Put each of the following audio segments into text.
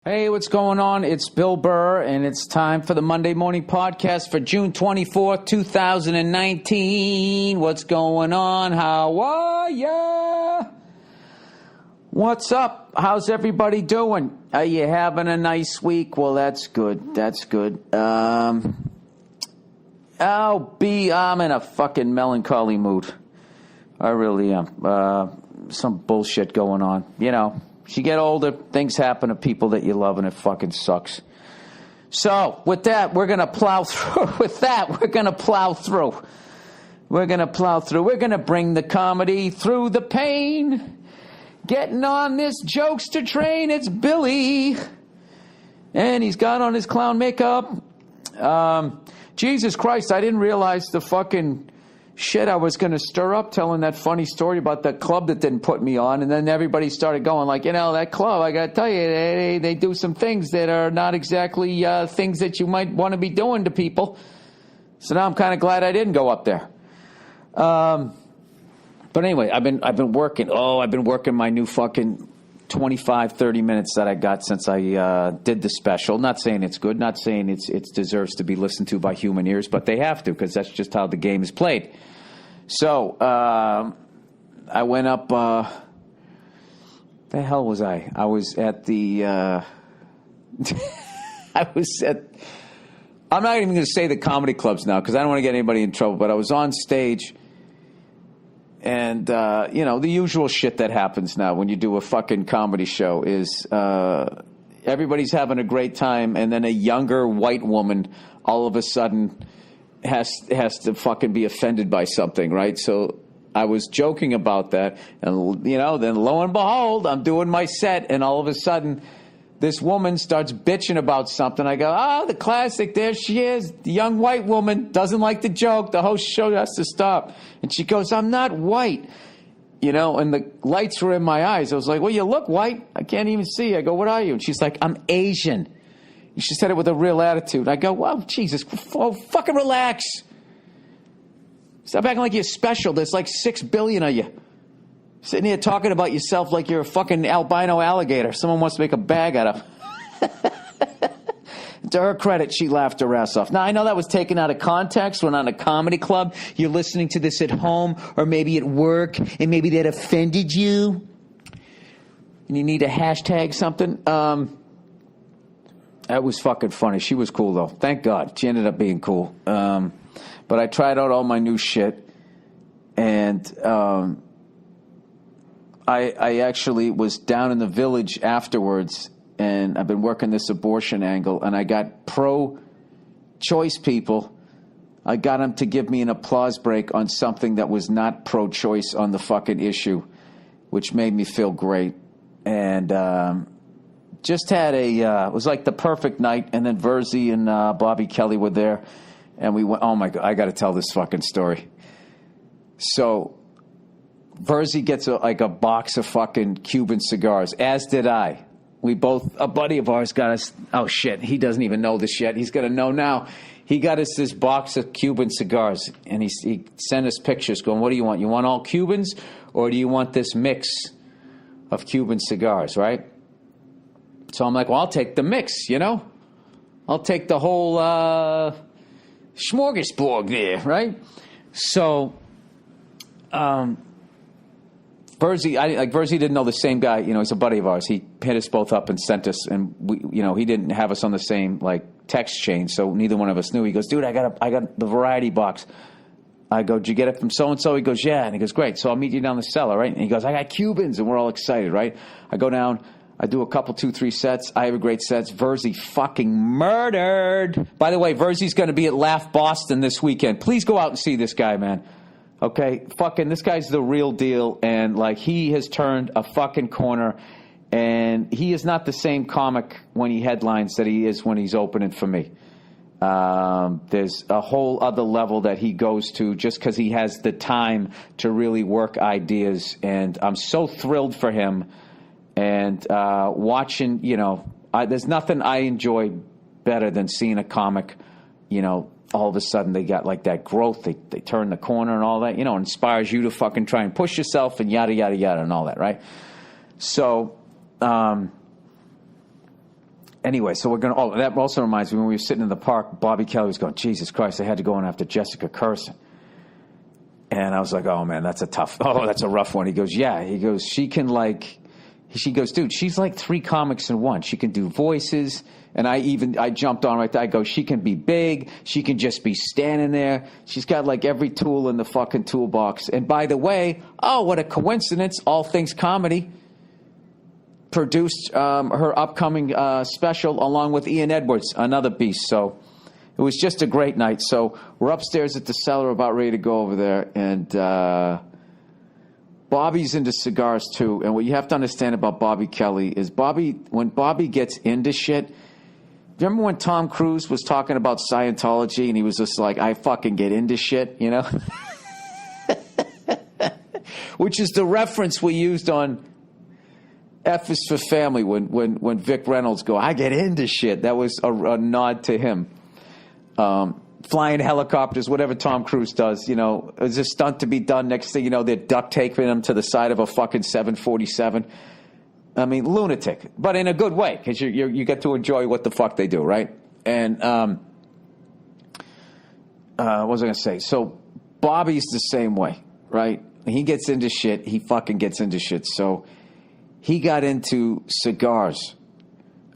Hey, what's going on? It's Bill Burr, and it's time for the Monday Morning Podcast for June 24th, 2019. What's going on? How are ya? What's up? How's everybody doing? Are you having a nice week? Well, that's good. That's good. I'm in a fucking melancholy mood. I really am. Some bullshit going on. You know. As you get older, things happen to people that you love, and it fucking sucks. So, with that, we're going to plow through. We're going to bring the comedy through the pain. Getting on this jokester train, it's Billy. And he's got on his clown makeup. Jesus Christ, I didn't realize the fucking shit I was going to stir up telling that funny story about that club that didn't put me on. And then everybody started going like, you know, that club, I got to tell you, they do some things that are not exactly things that you might want to be doing to people. So now I'm kind of glad I didn't go up there. But anyway, I've been working. I've been working my new fucking 25, 30 minutes that I got since I did the special. Not saying it's good, not saying it deserves to be listened to by human ears, but they have to, because that's just how the game is played. So, I went up, the hell was I? I was at the, I'm not even going to say the comedy clubs now, because I don't want to get anybody in trouble, but I was on stage, and, you know, the usual shit that happens now when you do a fucking comedy show is, everybody's having a great time, and then a younger white woman all of a sudden has to fucking be offended by something, right? So I was joking about that, and, you know, then lo and behold, I'm doing my set, and all of a sudden, this woman starts bitching about something. I go, the classic, there she is, the young white woman, doesn't like the joke, the whole show has to stop. And she goes, I'm not white. You know, and the lights were in my eyes. I was like, well, you look white. I can't even see. I go, what are you? And she's like, I'm Asian. And she said it with a real attitude. I go, well, Jesus, fucking relax. Stop acting like you're special. There's like 6 billion of you. Sitting here talking about yourself like you're a fucking albino alligator someone wants to make a bag out of. To her credit, she laughed her ass off. Now, I know that was taken out of context. We're not in a comedy club. You're listening to this at home or maybe at work, and maybe that offended you. And you need to hashtag something. That was fucking funny. She was cool, though. Thank God. She ended up being cool. But I tried out all my new shit. And I actually was down in the Village afterwards, and I've been working this abortion angle, and I got pro-choice people. I got them to give me an applause break on something that was not pro-choice on the fucking issue, which made me feel great. And just had it was like the perfect night, and then Verzi and Bobby Kelly were there, and we went, oh my God, I got to tell this fucking story. So Verzi gets a box of fucking Cuban cigars, as did I. We both, a buddy of ours got us, oh shit, he doesn't even know this yet. He's going to know now. He got us this box of Cuban cigars, and he sent us pictures going, what do you want? You want all Cubans, or do you want this mix of Cuban cigars, right? So I'm like, well, I'll take the mix, you know? I'll take the whole smorgasbord there, right? So, Verzi didn't know the same guy. You know, he's a buddy of ours. He hit us both up and sent us, and we, you know, he didn't have us on the same like text chain, so neither one of us knew. He goes, dude, I got the variety box. I go, did you get it from so and so? He goes, yeah. And he goes, great. So I'll meet you down the cellar, right? And he goes, I got Cubans, and we're all excited, right? I go down. I do a couple, 2, 3 sets. I have a great sets. Verzi fucking murdered. By the way, Verzi's going to be at Laugh Boston this weekend. Please go out and see this guy, man. Okay, fucking, this guy's the real deal, and like he has turned a fucking corner, and he is not the same comic when he headlines that he is when he's opening for me. There's a whole other level that he goes to just because he has the time to really work ideas, and I'm so thrilled for him. And watching, you know, there's nothing I enjoy better than seeing a comic, you know, all of a sudden they got like that growth, they turn the corner and all that, you know, inspires you to fucking try and push yourself and yada, yada, yada and all that, right? So anyway, so we're going to, that also reminds me, when we were sitting in the park, Bobby Kelly was going, Jesus Christ, I had to go in after Jessica Curson. And I was like, oh, man, that's a rough one. He goes, yeah. He goes, she goes, dude, she's like 3 comics in one. She can do voices. And I jumped on right there. I go, she can be big. She can just be standing there. She's got like every tool in the fucking toolbox. And by the way, oh, what a coincidence, All Things Comedy produced her upcoming special along with Ian Edwards, another beast. So it was just a great night. So we're upstairs at the cellar, about ready to go over there. And Bobby's into cigars too. And what you have to understand about Bobby Kelly is when Bobby gets into shit. Remember when Tom Cruise was talking about Scientology and he was just like, I fucking get into shit, you know? Which is the reference we used on F is for Family when Vic Reynolds go, I get into shit. That was a nod to him. Flying helicopters, whatever Tom Cruise does, you know, is a stunt to be done. Next thing you know, they're duct taping him to the side of a fucking 747. I mean, lunatic, but in a good way, because you get to enjoy what the fuck they do, right? And what was I going to say? So Bobby's the same way, right? He gets into shit. He fucking gets into shit. So he got into cigars.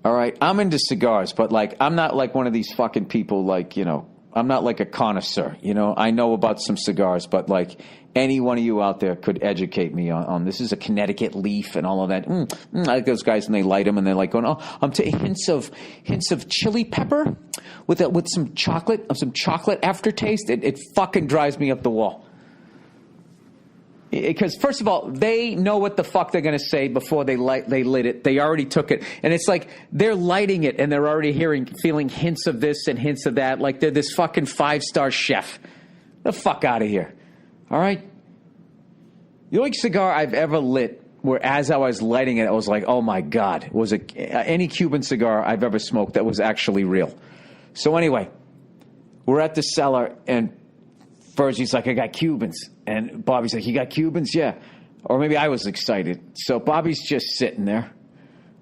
All right, I'm into cigars, but like I'm not like one of these fucking people like, you know, I'm not like a connoisseur, you know. I know about some cigars, but like any one of you out there could educate me on this is a Connecticut leaf and all of that. I like those guys, and they light them, and they're like going, "Oh, I'm taking hints of chili pepper with some chocolate aftertaste." It fucking drives me up the wall. Because first of all, they know what the fuck they're going to say before they lit it. They already took it, and it's like they're lighting it, and they're already feeling hints of this and hints of that. Like they're this fucking 5-star chef. The fuck out of here! All right. The only cigar I've ever lit where, as I was lighting it, I was like, "Oh my god!" It was any Cuban cigar I've ever smoked that was actually real. So anyway, we're at the cellar, and Virgie's like, I got Cubans. And Bobby's like, you got Cubans? Yeah. Or maybe I was excited. So Bobby's just sitting there,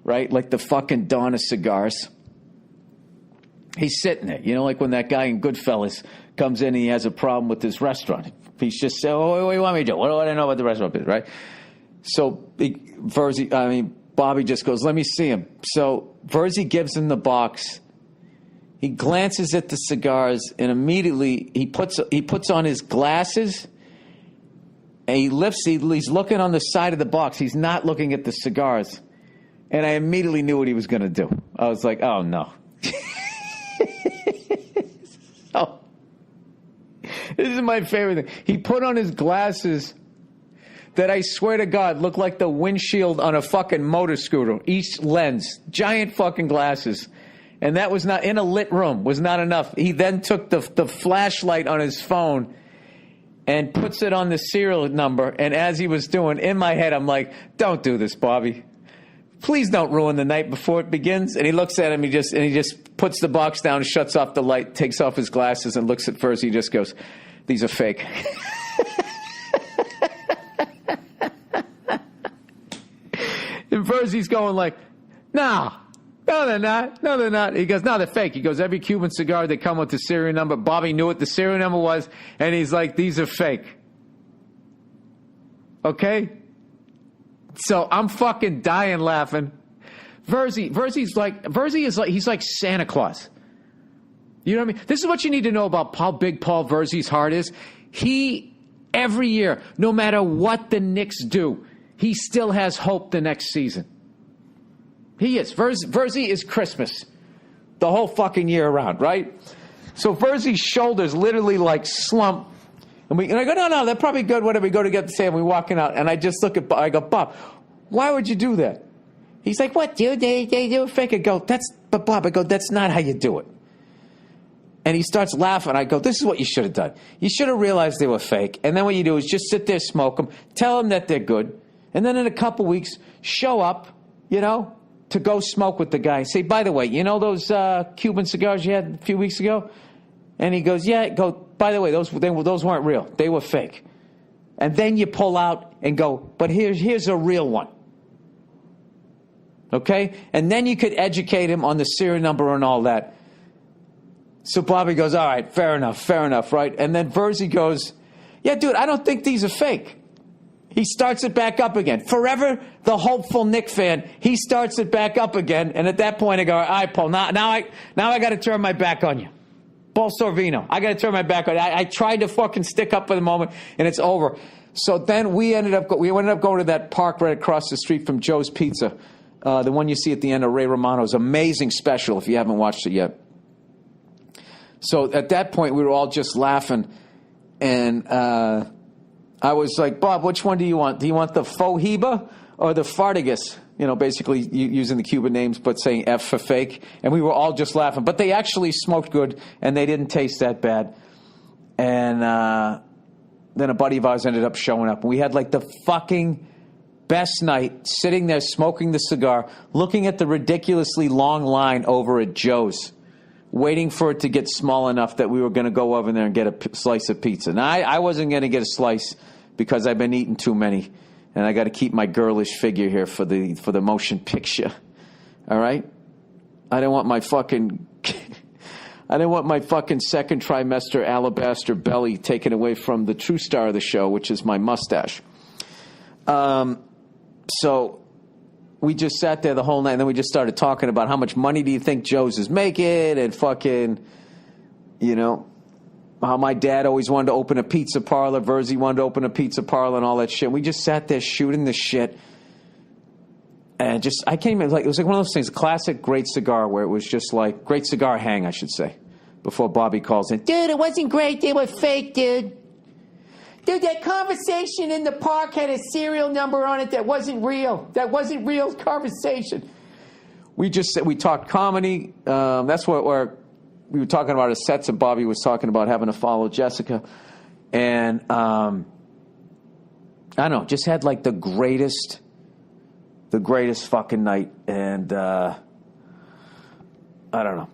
right? Like the fucking Dawn of Cigars. He's sitting there. You know, like when that guy in Goodfellas comes in and he has a problem with his restaurant. He's just saying, oh, what do you want me to do? What do I know about the restaurant, right? So Bobby just goes, let me see him. So Verzi gives him the box. He glances at the cigars, and immediately he puts on his glasses, and he's looking on the side of the box. He's not looking at the cigars. And I immediately knew what he was going to do. I was like, oh, no. Oh, this is my favorite thing. He put on his glasses that I swear to God looked like the windshield on a fucking motor scooter. Each lens. Giant fucking glasses. And that was not, in a lit room, was not enough. He then took the flashlight on his phone and puts it on the serial number. And as he was doing, in my head, I'm like, don't do this, Bobby. Please don't ruin the night before it begins. And he looks at him, he just puts the box down, shuts off the light, takes off his glasses, and looks at first. He just goes, these are fake. And first he's going like, no, they're not. No, they're not. He goes, no, they're fake. He goes, every Cuban cigar, they come with the serial number. Bobby knew what the serial number was, and he's like, these are fake. Okay? So I'm fucking dying laughing. Verzi is like, he's like Santa Claus. You know what I mean? This is what you need to know about how big Paul Verzi's heart is. He, every year, no matter what the Knicks do, he still has hope the next season. He is. Verzi is Christmas the whole fucking year around, right? So Verzi's shoulders literally like slump. And I go, no, they're probably good. Whatever, we go to get the sand, we're walking out. And I just look at Bob. I go, Bob, why would you do that? He's like, what, dude? They do fake. I go, but Bob, I go, that's not how you do it. And he starts laughing. I go, this is what you should have done. You should have realized they were fake. And then what you do is just sit there, smoke them, tell them that they're good. And then in a couple weeks, show up, you know, to go smoke with the guy. Say, by the way, you know those Cuban cigars you had a few weeks ago? And he goes, yeah. Go, by the way, those weren't real. They were fake. And then you pull out and go, but here's a real one. Okay? And then you could educate him on the serial number and all that. So Bobby goes, all right, fair enough, right? And then Verzi goes, yeah, dude, I don't think these are fake. He starts it back up again. Forever the hopeful Knick fan, he starts it back up again. And at that point, I go, all right, Paul, now I got to turn my back on you. Paul Sorvino, I got to turn my back on you. I tried to fucking stick up for the moment, and it's over. So then we ended up going to that park right across the street from Joe's Pizza, the one you see at the end of Ray Romano's amazing special, if you haven't watched it yet. So at that point, we were all just laughing, and I was like, Bob, which one do you want? Do you want the Fohiba or the Fartigus? You know, basically using the Cuban names, but saying F for fake. And we were all just laughing. But they actually smoked good, and they didn't taste that bad. And then a buddy of ours ended up showing up. We had like the fucking best night, sitting there smoking the cigar, looking at the ridiculously long line over at Joe's, waiting for it to get small enough that we were going to go over there and get a slice of pizza. Now, I wasn't going to get a slice because I've been eating too many. And I got to keep my girlish figure here for the motion picture. All right? I didn't want my fucking second trimester alabaster belly taken away from the true star of the show, which is my mustache. So we just sat there the whole night, and then we just started talking about how much money do you think Joe's is making, and fucking, you know, how my dad always wanted to open a pizza parlor, Verzi wanted to open a pizza parlor, and all that shit. We just sat there shooting the shit. And just, I can't even, like, it was like one of those things, classic Great Cigar, where it was just like, Great Cigar Hang, I should say, before Bobby calls in. Dude, it wasn't great, they were fake, dude. Dude, that conversation in the park had a serial number on it that wasn't real. That wasn't real conversation. We talked comedy. That's where we were talking about his sets, and Bobby was talking about having to follow Jessica. And I don't know, just had like the greatest fucking night. And I don't know.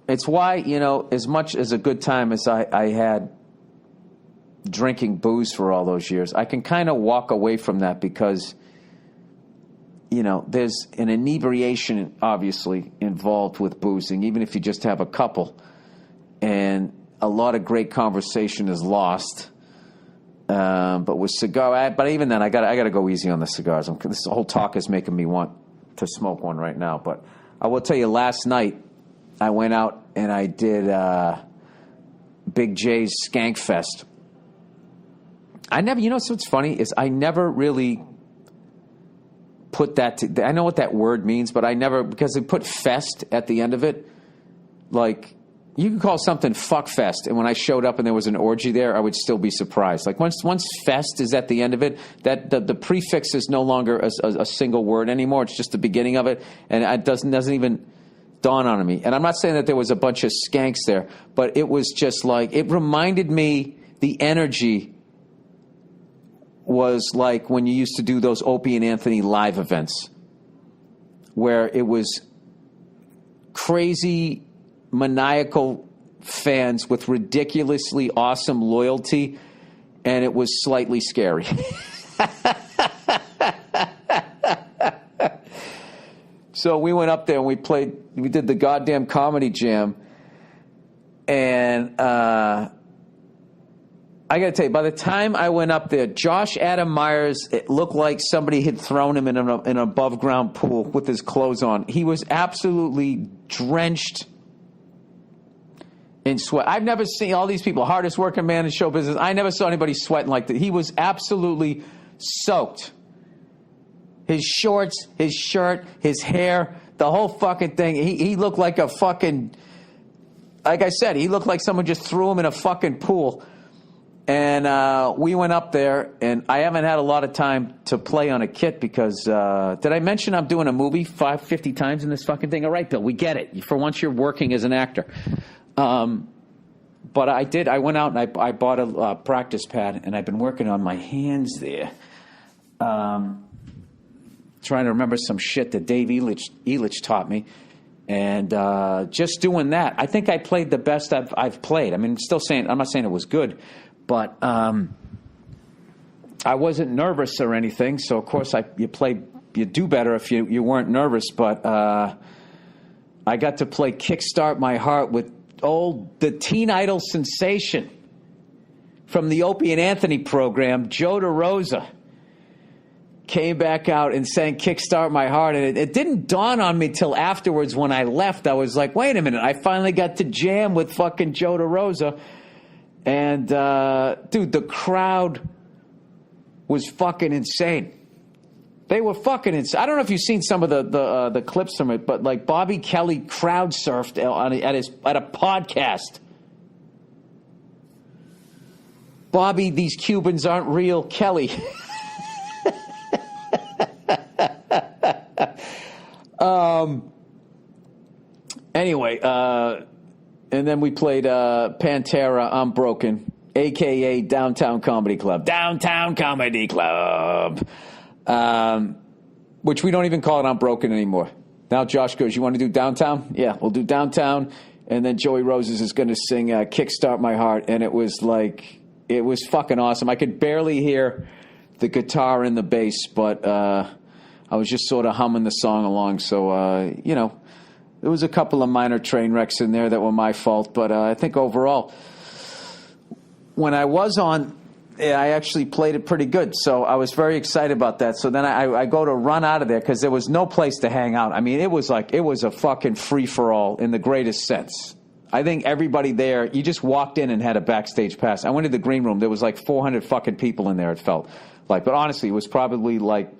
It's why, you know, as much as a good time as I had drinking booze for all those years, I can kind of walk away from that because, you know, there's an inebriation obviously involved with boozing, even if you just have a couple, and a lot of great conversation is lost. But with but even then, I got to go easy on the cigars. This whole talk is making me want to smoke one right now. But I will tell you, last night I went out and I did Big J's Skank Fest. You know what's funny is I never really put that I know what that word means, but I never, because they put fest at the end of it. Like, you can call something fuck fest, and when I showed up and there was an orgy there, I would still be surprised. Like, once fest is at the end of it, that the prefix is no longer a single word anymore. It's just the beginning of it, and it doesn't even dawn on me. And I'm not saying that there was a bunch of skanks there, but it was just like, it reminded me, the energy was like when you used to do those Opie and Anthony live events, where it was crazy, maniacal fans with ridiculously awesome loyalty, and it was slightly scary. So we went up there and we did the goddamn comedy jam, and I got to tell you, by the time I went up there, Josh Adam Myers, it looked like somebody had thrown him in an above-ground pool with his clothes on. He was absolutely drenched in sweat. I've never seen all these people, hardest working man in show business. I never saw anybody sweating like that. He was absolutely soaked. His shorts, his shirt, his hair, the whole fucking thing. He looked like a fucking, like I said, he looked like someone just threw him in a fucking pool. And we went up there, and I haven't had a lot of time to play on a kit because, did I mention I'm doing a movie 50 times in this fucking thing? All right, Bill, we get it. For once you're working as an actor. But I went out and I bought a practice pad, and I've been working on my hands there. Trying to remember some shit that Dave Elitch taught me. And just doing that, I think I played the best I've played. I mean, I'm not saying it was good, but I wasn't nervous or anything. So, of course, you play do better if you weren't nervous. But I got to play "Kickstart My Heart" with the teen idol sensation from the Opie and Anthony program, Joe DeRosa. Came back out and sang "Kickstart My Heart," and it didn't dawn on me till afterwards when I left. I was like, wait a minute, I finally got to jam with fucking Joe DeRosa. And, dude, the crowd was fucking insane. They were fucking insane. I don't know if you've seen some of the clips from it, but like Bobby Kelly crowd surfed at a podcast. Bobby, these Cubans aren't real, Kelly. Anyway, and then we played Pantera, I'm Broken, a.k.a. Downtown Comedy Club. Downtown Comedy Club. Which we don't even call it I'm Broken anymore. Now Josh goes, you want to do Downtown? Yeah, we'll do Downtown. And then Joey Roses is going to sing Kickstart My Heart. And it was fucking awesome. I could barely hear the guitar and the bass, but I was just sort of humming the song along. So, there was a couple of minor train wrecks in there that were my fault. But I think overall, when I was on, I actually played it pretty good. So I was very excited about that. So then I go to run out of there because there was no place to hang out. I mean, it was a fucking free-for-all in the greatest sense. I think everybody there, you just walked in and had a backstage pass. I went to the green room. There was like 400 fucking people in there, it felt like. But honestly, it was probably like,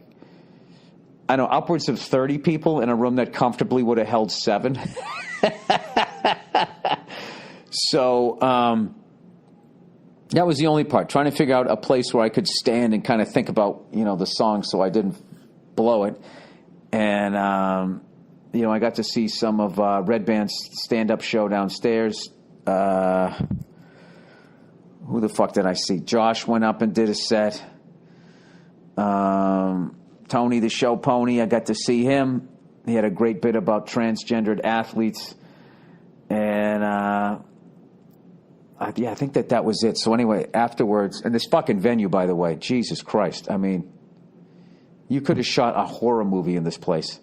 I don't know, upwards of 30 people in a room that comfortably would have held 7. So that was the only part, trying to figure out a place where I could stand and kind of think about, the song so I didn't blow it. And, I got to see some of Red Band's stand-up show downstairs. Who the fuck did I see? Josh went up and did a set. Tony, the show pony, I got to see him. He had a great bit about transgendered athletes. And, I think that was it. So anyway, afterwards, and this fucking venue, by the way, Jesus Christ. I mean, you could have shot a horror movie in this place.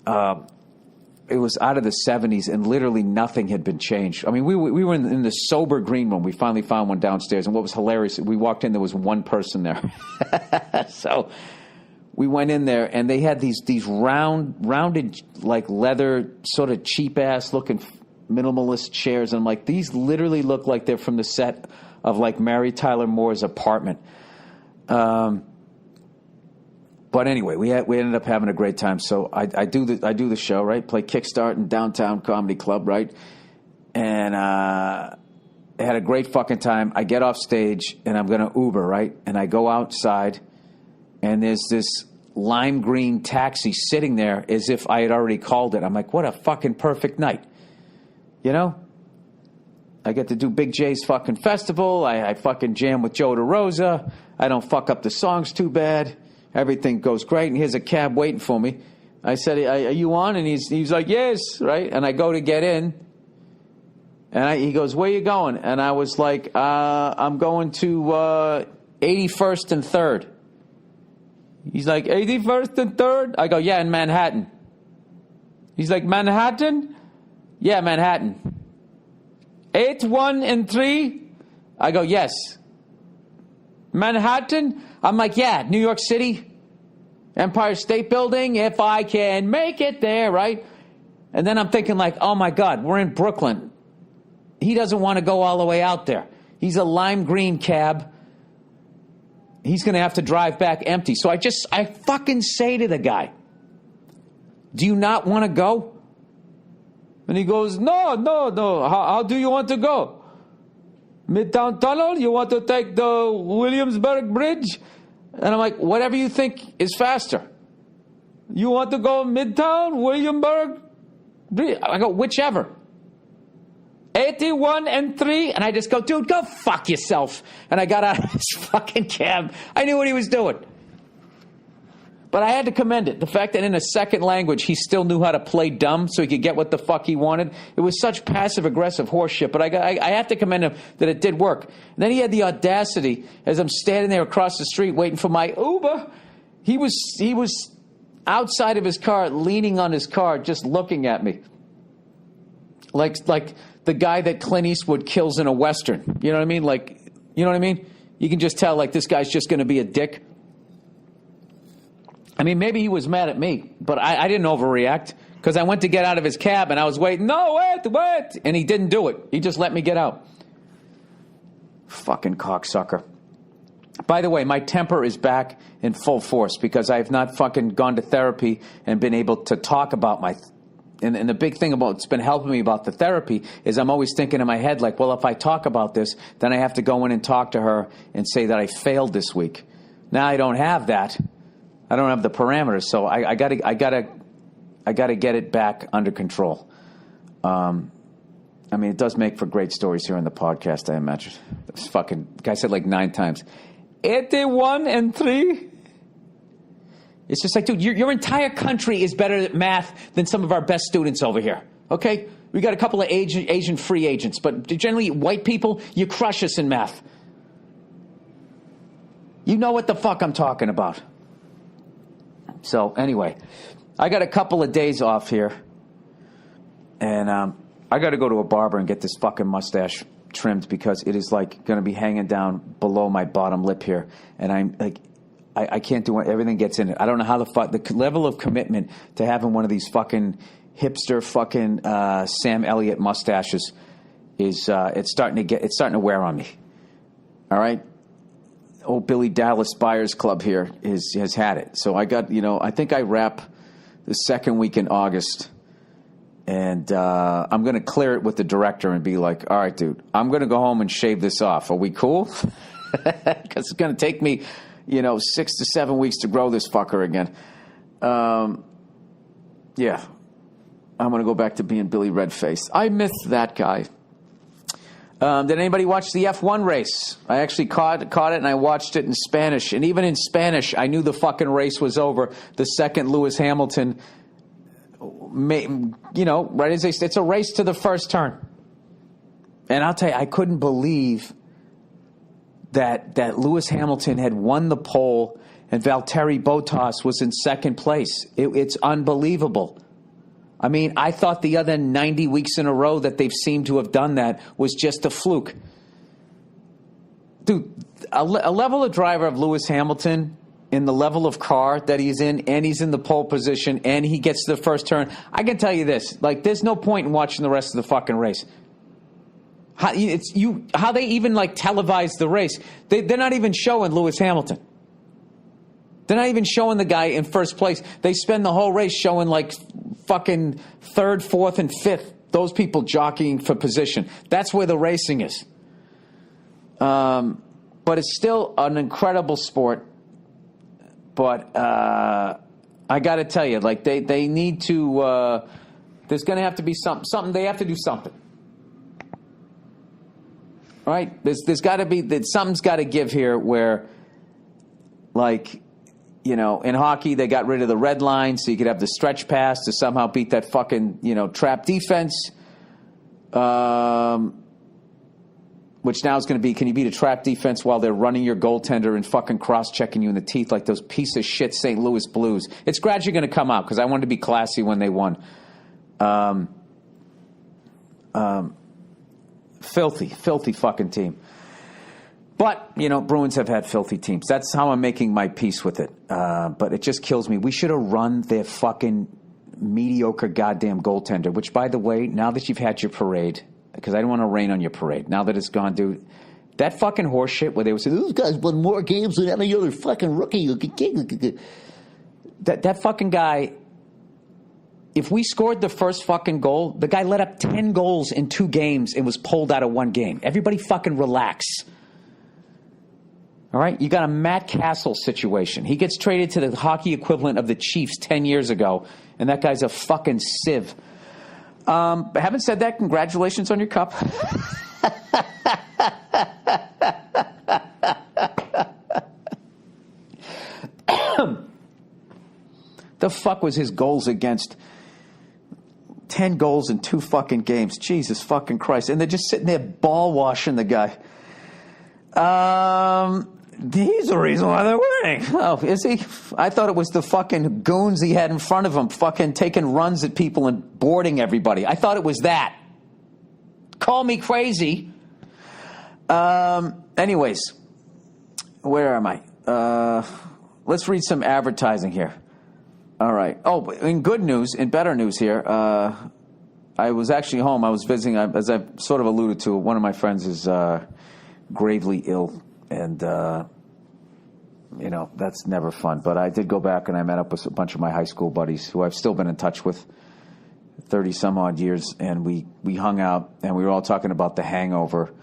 It was out of the 70s, and literally nothing had been changed. I mean, we were in the sober green room. We finally found one downstairs, and what was hilarious, we walked in, there was one person there. So we went in there, and they had these rounded, like leather, sort of cheap-ass looking minimalist chairs. And I'm like, these literally look like they're from the set of, like, Mary Tyler Moore's Apartment. But anyway, we ended up having a great time. So I do the show, right? Play Kickstart in Downtown Comedy Club, right? And I had a great fucking time. I get off stage and I'm going to Uber, right? And I go outside and there's this lime green taxi sitting there as if I had already called it. I'm like, what a fucking perfect night. I get to do Big J's fucking festival. I fucking jam with Joe DeRosa. I don't fuck up the songs too bad. Everything goes great, and here's a cab waiting for me. I said, are you on? And he's like, yes, right? And I go to get in, and he goes, where you going? And I was like, I'm going to 81st and 3rd. He's like, 81st and 3rd? I go, yeah, in Manhattan. He's like, Manhattan? Yeah, Manhattan. 8, 1, and 3? I go, yes. Manhattan? I'm like, yeah, New York City, Empire State Building, if I can make it there, right? And then I'm thinking like, oh my God, we're in Brooklyn. He doesn't want to go all the way out there. He's a lime green cab. He's going to have to drive back empty. So I fucking say to the guy, do you not want to go? And he goes, no. How do you want to go? Midtown Tunnel? You want to take the Williamsburg Bridge? And I'm like, whatever you think is faster. You want to go Midtown, Williamsburg Bridge? I go, whichever. 81 and 3? And I just go, dude, go fuck yourself. And I got out of this fucking cab. I knew what he was doing. But I had to commend it. The fact that in a second language he still knew how to play dumb so he could get what the fuck he wanted. It was such passive-aggressive horseshit. But I have to commend him that it did work. And then he had the audacity, as I'm standing there across the street waiting for my Uber, He was outside of his car, leaning on his car, just looking at me. Like the guy that Clint Eastwood kills in a Western. You know what I mean? Like, you know what I mean? You can just tell, like, this guy's just going to be a dick. I mean, maybe he was mad at me, but I didn't overreact because I went to get out of his cab and I was waiting. No, wait. And he didn't do it. He just let me get out. Fucking cocksucker. By the way, my temper is back in full force because I have not fucking gone to therapy and been able to talk about my... And the big thing about what's been helping me about the therapy is I'm always thinking in my head, like, well, if I talk about this, then I have to go in and talk to her and say that I failed this week. Now I don't have that. I don't have the parameters, so I gotta get it back under control. I mean, it does make for great stories here on the podcast, I imagine. This fucking guy said like 9 times, 81 and 3. It's just like, dude, your entire country is better at math than some of our best students over here, okay? We got a couple of Asian free agents, but generally white people, you crush us in math. You know what the fuck I'm talking about. So, anyway, I got a couple of days off here, and I got to go to a barber and get this fucking mustache trimmed because it is, like, going to be hanging down below my bottom lip here, and I'm, like... I can't do it. Everything gets in it. I don't know how the level of commitment to having one of these fucking hipster fucking Sam Elliott mustaches is it's starting to wear on me. All right, old Billy Dallas Buyers Club here has had it. So I got I think I wrap the second week in August, and I'm going to clear it with the director and be like, all right, dude, I'm going to go home and shave this off. Are we cool? Because it's going to take me 6 to 7 weeks to grow this fucker again. Yeah. I'm going to go back to being Billy Redface. I miss that guy. Did anybody watch the F1 race? I actually caught it, and I watched it in Spanish. And even in Spanish, I knew the fucking race was over the second Lewis Hamilton, right as they say, it's a race to the first turn. And I'll tell you, I couldn't believe that Lewis Hamilton had won the pole and Valtteri Bottas was in second place. It's unbelievable. I mean, I thought the other 90 weeks in a row that they've seemed to have done that was just a fluke. Dude, a level of driver of Lewis Hamilton in the level of car that he's in, and he's in the pole position, and he gets to the first turn, I can tell you this, like, there's no point in watching the rest of the fucking race. How they even like televise the race? They're not even showing Lewis Hamilton. They're not even showing the guy in first place. They spend the whole race showing like fucking third, fourth, and fifth. Those people jockeying for position. That's where the racing is. But it's still an incredible sport. But I got to tell you, like they need to. There's going to have to be something. They have to do something. Right? There's got to be something's got to give here where, like, in hockey they got rid of the red line so you could have the stretch pass to somehow beat that fucking trap defense. Which now is going to be, can you beat a trap defense while they're running your goaltender and fucking cross-checking you in the teeth like those piece of shit St. Louis Blues? It's gradually going to come out because I wanted to be classy when they won. Filthy fucking team. But, Bruins have had filthy teams. That's how I'm making my peace with it. But it just kills me. We should have run their fucking mediocre goddamn goaltender, which, by the way, now that you've had your parade, because I don't want to rain on your parade, now that it's gone, dude, that fucking horse shit where they would say, those guys won more games than any other fucking rookie. That fucking guy... If we scored the first fucking goal, the guy let up 10 goals in 2 games and was pulled out of 1 game. Everybody fucking relax. All right? You got a Matt Castle situation. He gets traded to the hockey equivalent of the Chiefs 10 years ago, and that guy's a fucking sieve. Having said that, congratulations on your cup. The fuck was his goals against? 10 goals in 2 fucking games. Jesus fucking Christ. And they're just sitting there ball washing the guy. He's the reason why they're winning. Oh, is he? I thought it was the fucking goons he had in front of him fucking taking runs at people and boarding everybody. I thought it was that. Call me crazy. Anyways, where am I? Let's read some advertising here. All right. Oh, in good news, in better news here, I was actually home. I was visiting, as I've sort of alluded to, one of my friends is gravely ill, and, that's never fun. But I did go back and I met up with a bunch of my high school buddies who I've still been in touch with 30-some-odd years, and we hung out, and we were all talking about the hangover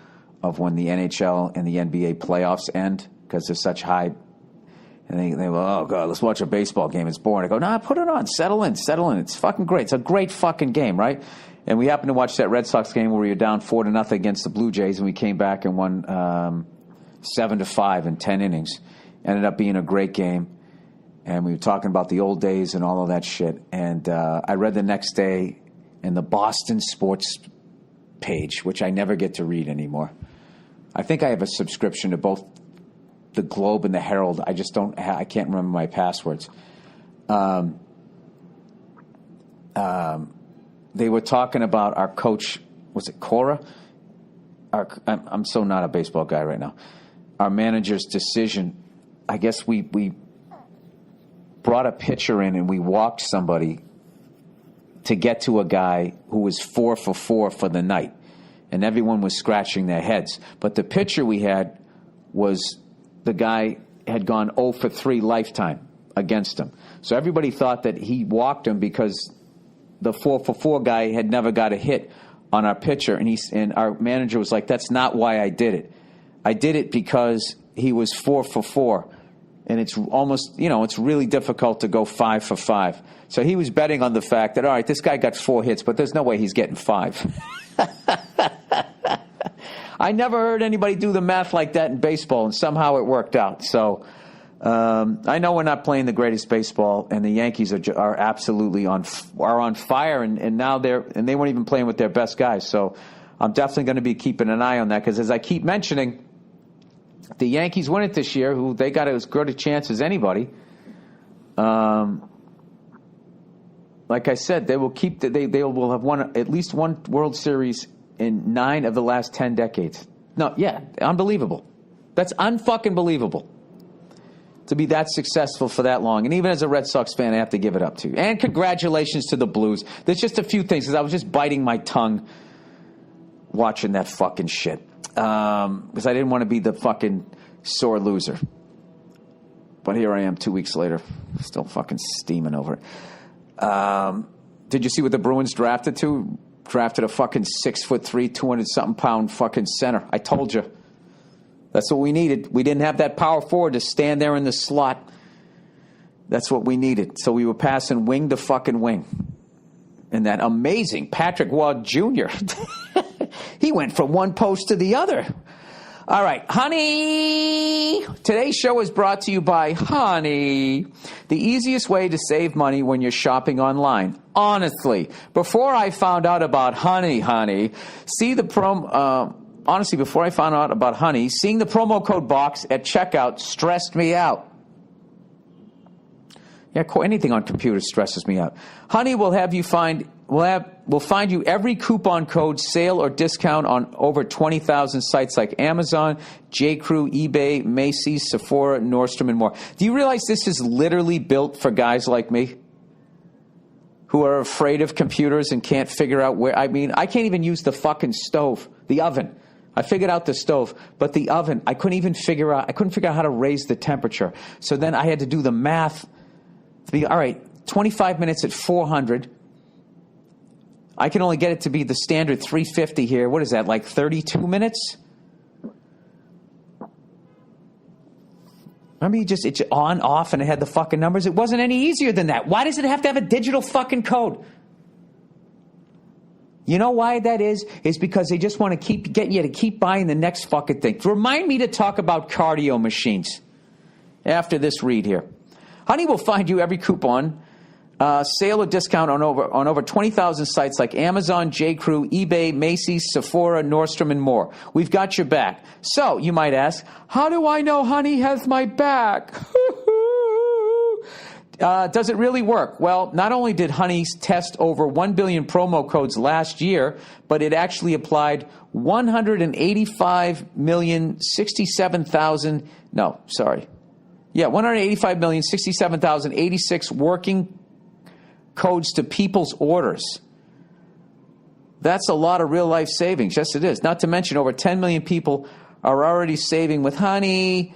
of when the NHL and the NBA playoffs end, because there's such high. And they go, oh, God, let's watch a baseball game. It's boring. I go, nah, put it on. Settle in. It's fucking great. It's a great fucking game, right? And we happened to watch that Red Sox game where we were down 4-0 against the Blue Jays, and we came back and won 7-5 in 10 innings. Ended up being a great game. And we were talking about the old days and all of that shit. And I read the next day in the Boston Sports page, which I never get to read anymore. I think I have a subscription to both the Globe and the Herald. I just don't. I can't remember my passwords. They were talking about our coach. Was it Cora? I'm so not a baseball guy right now. Our manager's decision. I guess we brought a pitcher in and we walked somebody to get to a guy who was 4 for 4 for the night, and everyone was scratching their heads. But the pitcher we had was. The guy had gone 0 for 3 lifetime against him. So everybody thought that he walked him because the 4 for 4 guy had never got a hit on our pitcher. And our manager was like, that's not why I did it. I did it because he was 4 for 4. And it's almost, it's really difficult to go 5 for 5. So he was betting on the fact that, all right, this guy got 4 hits, but there's no way he's getting 5. I never heard anybody do the math like that in baseball, and somehow it worked out. So I know we're not playing the greatest baseball, and the Yankees are absolutely on fire, and now they weren't even playing with their best guys. So I'm definitely going to be keeping an eye on that, because as I keep mentioning, the Yankees win it this year, who they got as good a chance as anybody. Like I said, they will keep they will have won at least one World Series in 9 of the last 10 decades. No, yeah, unbelievable. That's unfucking believable to be that successful for that long. And even as a Red Sox fan, I have to give it up to you. And congratulations to the Blues. There's just a few things, because I was just biting my tongue watching that fucking shit. Because I didn't want to be the fucking sore loser. But here I am 2 weeks later, still fucking steaming over it. Did you see what the Bruins drafted to? Drafted a fucking 6'3", 200-something pound fucking center. I told you. That's what we needed. We didn't have that power forward to stand there in the slot. That's what we needed. So we were passing wing to fucking wing. And that amazing Patrick Waugh Jr. He went from one post to the other. All right, Honey. Today's show is brought to you by Honey, the easiest way to save money when you're shopping online. Honestly, before I found out about Honey, seeing the promo code BOX at checkout stressed me out. Yeah, anything on computers stresses me out. Honey will find you every coupon code, sale, or discount on over 20,000 sites like Amazon, J.Crew, eBay, Macy's, Sephora, Nordstrom, and more. Do you realize this is literally built for guys like me who are afraid of computers and can't figure out where? I mean, I can't even use the fucking stove, the oven. I figured out the stove, but the oven, I couldn't figure out how to raise the temperature. So then I had to do the math. All right, 25 minutes at 400. I can only get it to be the standard 350 here. What is that, like 32 minutes? Remember, it's on, off, and it had the fucking numbers? It wasn't any easier than that. Why does it have to have a digital fucking code? You know why that is? It's because they just want to keep getting you to keep buying the next fucking thing. Remind me to talk about cardio machines after this read here. Honey will find you every coupon Sale or discount on over 20,000 sites like Amazon, J.Crew, eBay, Macy's, Sephora, Nordstrom, and more. We've got your back. So, you might ask, how do I know Honey has my back? Does it really work? Well, not only did Honey test over 1 billion promo codes last year, but it actually applied 185,067,086 working codes to people's orders. That's a lot of real life savings. Yes, it is. Not to mention over 10 million people are already saving with Honey,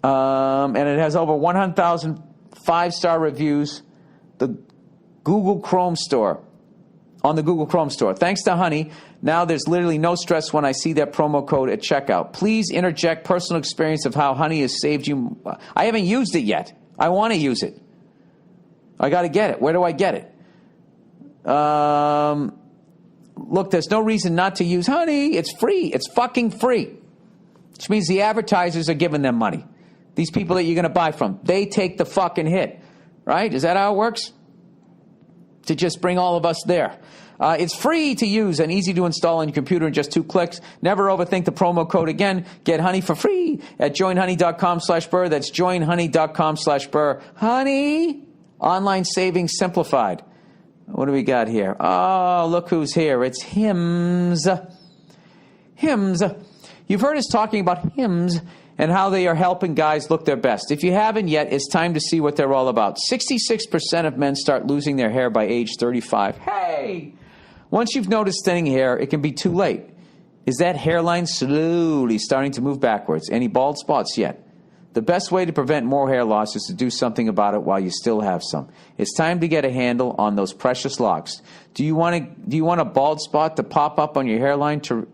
and it has over 100,000 5-star reviews. The Google Chrome store, on the Google Chrome store. Thanks to Honey, now there's literally no stress when I see that promo code at checkout. Please interject personal experience of how Honey has saved you. I haven't used it yet. I want to use it. I got to get it. Where do I get it? Look, there's no reason not to use Honey. It's free. It's fucking free. Which means the advertisers are giving them money. These people that you're going to buy from, they take the fucking hit. Right? Is that how it works? To just bring all of us there. It's free to use and easy to install on your computer in just 2 clicks. Never overthink the promo code again. Get Honey for free at joinhoney.com/Burr. That's joinhoney.com/Burr. Honey, online savings simplified. What do we got here? Oh, look who's here. It's Hims. Hims. You've heard us talking about Hims and how they are helping guys look their best. If you haven't yet, it's time to see what they're all about. 66% of men start losing their hair by age 35. Hey! Once you've noticed thinning hair, it can be too late. Is that hairline slowly starting to move backwards? Any bald spots yet? The best way to prevent more hair loss is to do something about it while you still have some. It's time to get a handle on those precious locks. Do you want a bald spot to pop up on your hairline to...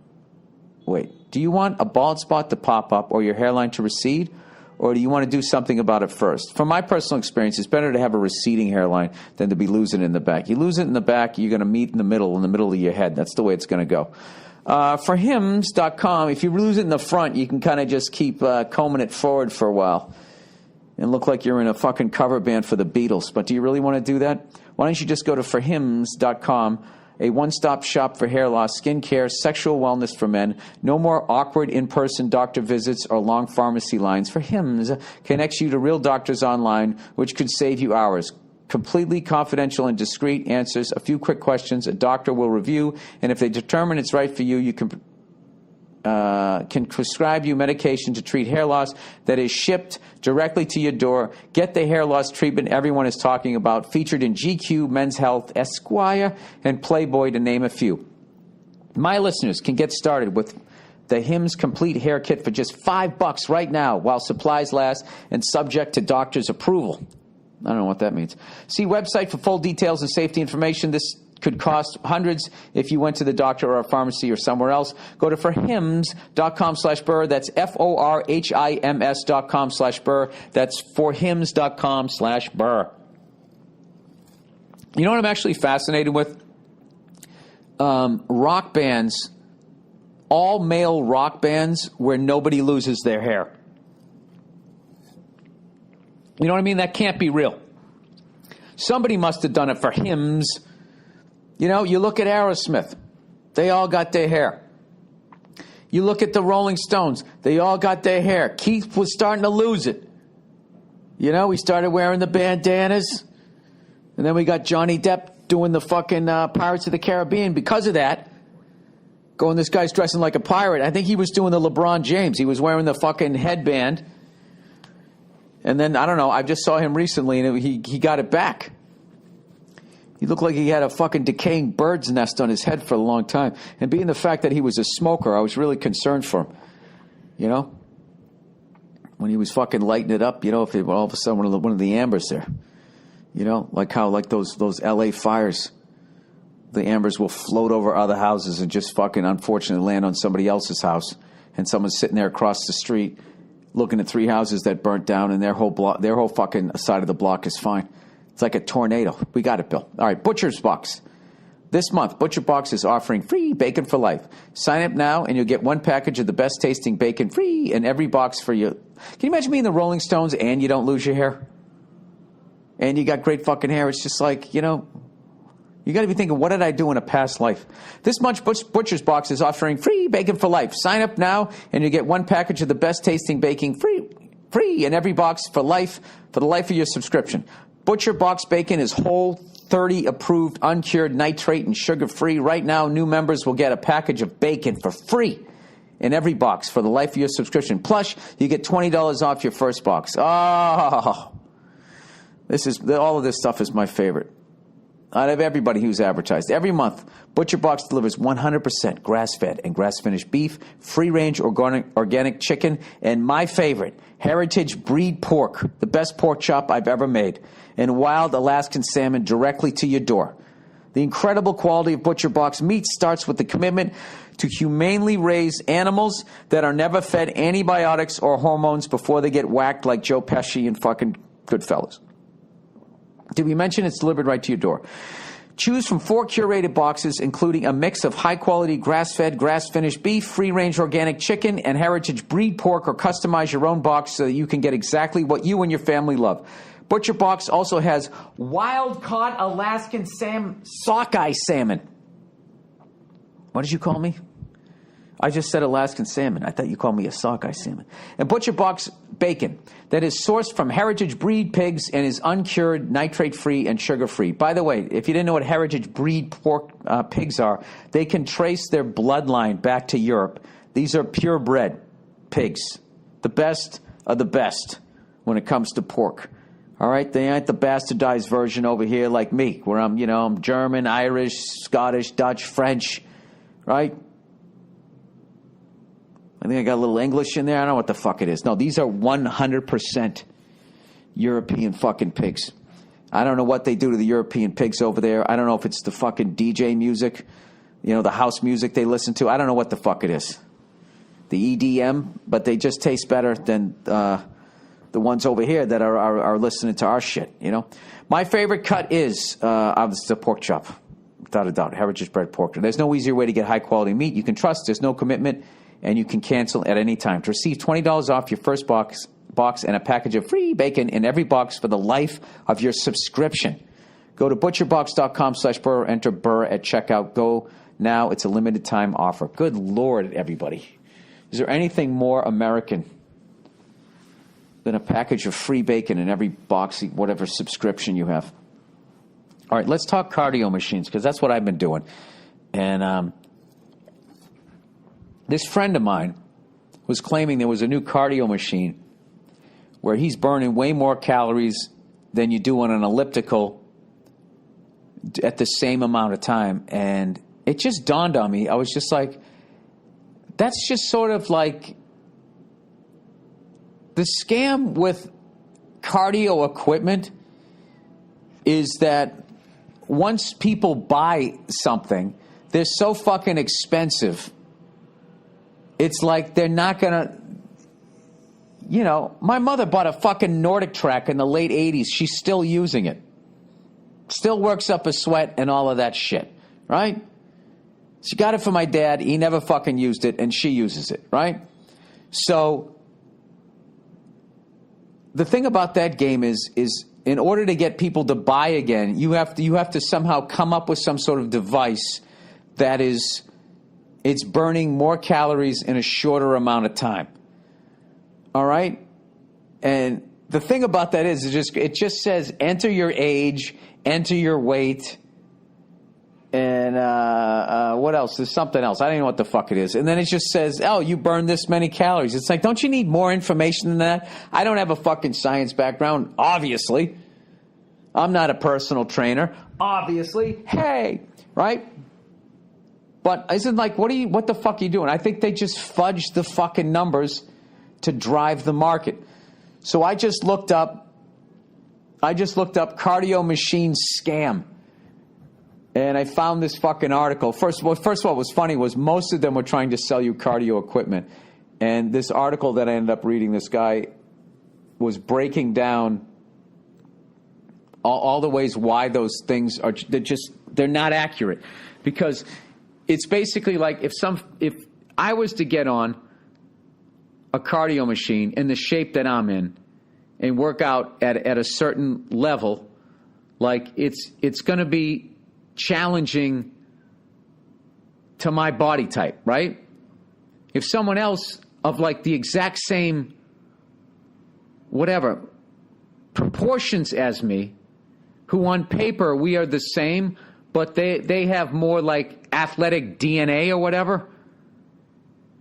Wait. Do you want a bald spot to pop up or your hairline to recede? Or do you want to do something about it first? From my personal experience, it's better to have a receding hairline than to be losing it in the back. You lose it in the back, you're going to meet in the middle of your head. That's the way it's going to go. For Hims.com, if you lose it in the front, you can kind of just keep combing it forward for a while and look like you're in a fucking cover band for the Beatles. But do you really want to do that? Why don't you just go to forhims.com, a one-stop shop for hair loss, skincare, sexual wellness for men. No more awkward in-person doctor visits or long pharmacy lines. For Hims connects you to real doctors online, which could save you hours. Completely confidential and discreet answers, a few quick questions, a doctor will review, and if they determine it's right for you, you can prescribe you medication to treat hair loss that is shipped directly to your door. Get the hair loss treatment everyone is talking about, featured in GQ, Men's Health, Esquire, and Playboy, to name a few. My listeners can get started with the Hims Complete Hair Kit for just $5 right now while supplies last and subject to doctor's approval. I don't know what that means. See website for full details and safety information. This could cost hundreds if you went to the doctor or a pharmacy or somewhere else. Go to forhims.com/Burr. That's FORHIMS.com/Burr. That's forhims.com/Burr. You know what I'm actually fascinated with? Rock bands, all male rock bands where nobody loses their hair. You know what I mean? That can't be real. Somebody must have done it for Hims. You know, you look at Aerosmith. They all got their hair. You look at the Rolling Stones. They all got their hair. Keith was starting to lose it. You know, he started wearing the bandanas. And then we got Johnny Depp doing the fucking Pirates of the Caribbean because of that. Going, this guy's dressing like a pirate. I think he was doing the LeBron James. He was wearing the fucking headband. And then, I don't know, I just saw him recently and he got it back. He looked like he had a fucking decaying bird's nest on his head for a long time. And being the fact that he was a smoker, I was really concerned for him. You know? When he was fucking lighting it up, you know, if all of a sudden one of the ambers there. You know, like how like those LA fires, the ambers will float over other houses and just fucking unfortunately land on somebody else's house. And someone's sitting there across the street looking at 3 houses that burnt down, and their whole fucking side of the block is fine. It's like a tornado. We got it, Bill. All right, Butcher's Box. This month, Butcher Box is offering free bacon for life. Sign up now, and you'll get 1 package of the best-tasting bacon free in every box for you. Can you imagine being the Rolling Stones and you don't lose your hair? and you got great fucking hair, it's just like, you know, you got to be thinking, what did I do in a past life? This Munch Butcher's Box is offering free bacon for life. Sign up now, and you get one package of the best tasting baking free in every box for life, for the life of your subscription. Butcher Box Bacon is whole, 30 approved, uncured, nitrate, and sugar-free. Right now, new members will get a package of bacon for free in every box for the life of your subscription. Plus, you get $20 off your first box. Oh, all of this stuff is my favorite. Out of everybody who's advertised. Every month, Butcher Box delivers 100% grass-fed and grass-finished beef, free-range organic chicken, and my favorite, heritage breed pork, the best pork chop I've ever made, and wild Alaskan salmon directly to your door. The incredible quality of Butcher Box meat starts with the commitment to humanely raised animals that are never fed antibiotics or hormones before they get whacked like Joe Pesci and fucking Goodfellas. Did we mention it's delivered right to your door? Choose from 4 curated boxes, including a mix of high-quality grass-fed, grass-finished beef, free-range organic chicken, and heritage breed pork, or customize your own box so that you can get exactly what you and your family love. Butcher Box also has wild-caught Alaskan sockeye salmon. What did you call me? I just said Alaskan salmon. I thought you called me a sockeye salmon. And Butcher Box bacon that is sourced from heritage breed pigs and is uncured, nitrate-free, and sugar-free. By the way, if you didn't know what heritage breed pork pigs are, they can trace their bloodline back to Europe. These are purebred pigs, the best of the best when it comes to pork. All right, they ain't the bastardized version over here like me, where I'm German, Irish, Scottish, Dutch, French, right? I think I got a little English in there. I don't know what the fuck it is. No, these are 100% European fucking pigs. I don't know what they do to the European pigs over there. I don't know if it's the fucking DJ music, the house music they listen to. I don't know what the fuck it is. The EDM, but they just taste better than the ones over here that are listening to our shit, My favorite cut is obviously the pork chop, without a doubt, heritage bred pork. There's no easier way to get high-quality meat. You can trust. There's no commitment. And you can cancel at any time. To receive $20 off your first box and a package of free bacon in every box for the life of your subscription. Go to butcherbox.com/Burr. Enter Burr at checkout. Go now. It's a limited time offer. Good Lord, everybody. Is there anything more American than a package of free bacon in every box, whatever subscription you have? All right, let's talk cardio machines, because that's what I've been doing. And this friend of mine was claiming there was a new cardio machine where he's burning way more calories than you do on an elliptical at the same amount of time. And it just dawned on me. I was just like, that's just sort of like the scam with cardio equipment is that once people buy something, they're so fucking expensive. It's like they're not going to, my mother bought a fucking Nordic track in the late 80s. She's still using it. Still works up a sweat and all of that shit, right? She got it for my dad. He never fucking used it, and she uses it, right? So the thing about that game is in order to get people to buy again, you have to somehow come up with some sort of device that is... It's burning more calories in a shorter amount of time. All right? And the thing about that is it just says enter your age, enter your weight, and what else? There's something else. I don't know what the fuck it is. And then it just says, oh, you burned this many calories. It's like, don't you need more information than that? I don't have a fucking science background, obviously. I'm not a personal trainer, obviously. Hey, right? But isn't like, what the fuck are you doing? I think they just fudge the fucking numbers to drive the market. So I just looked up cardio machine scam. And I found this fucking article. First of all, what was funny was most of them were trying to sell you cardio equipment. And this article that I ended up reading, this guy was breaking down all the ways why those things are, they're not accurate. Because it's basically like if I was to get on a cardio machine in the shape that I'm in and work out at a certain level like it's going to be challenging to my body type, right? If someone else of like the exact same, whatever, proportions as me, who on paper we are the same, but they have more like athletic DNA or whatever,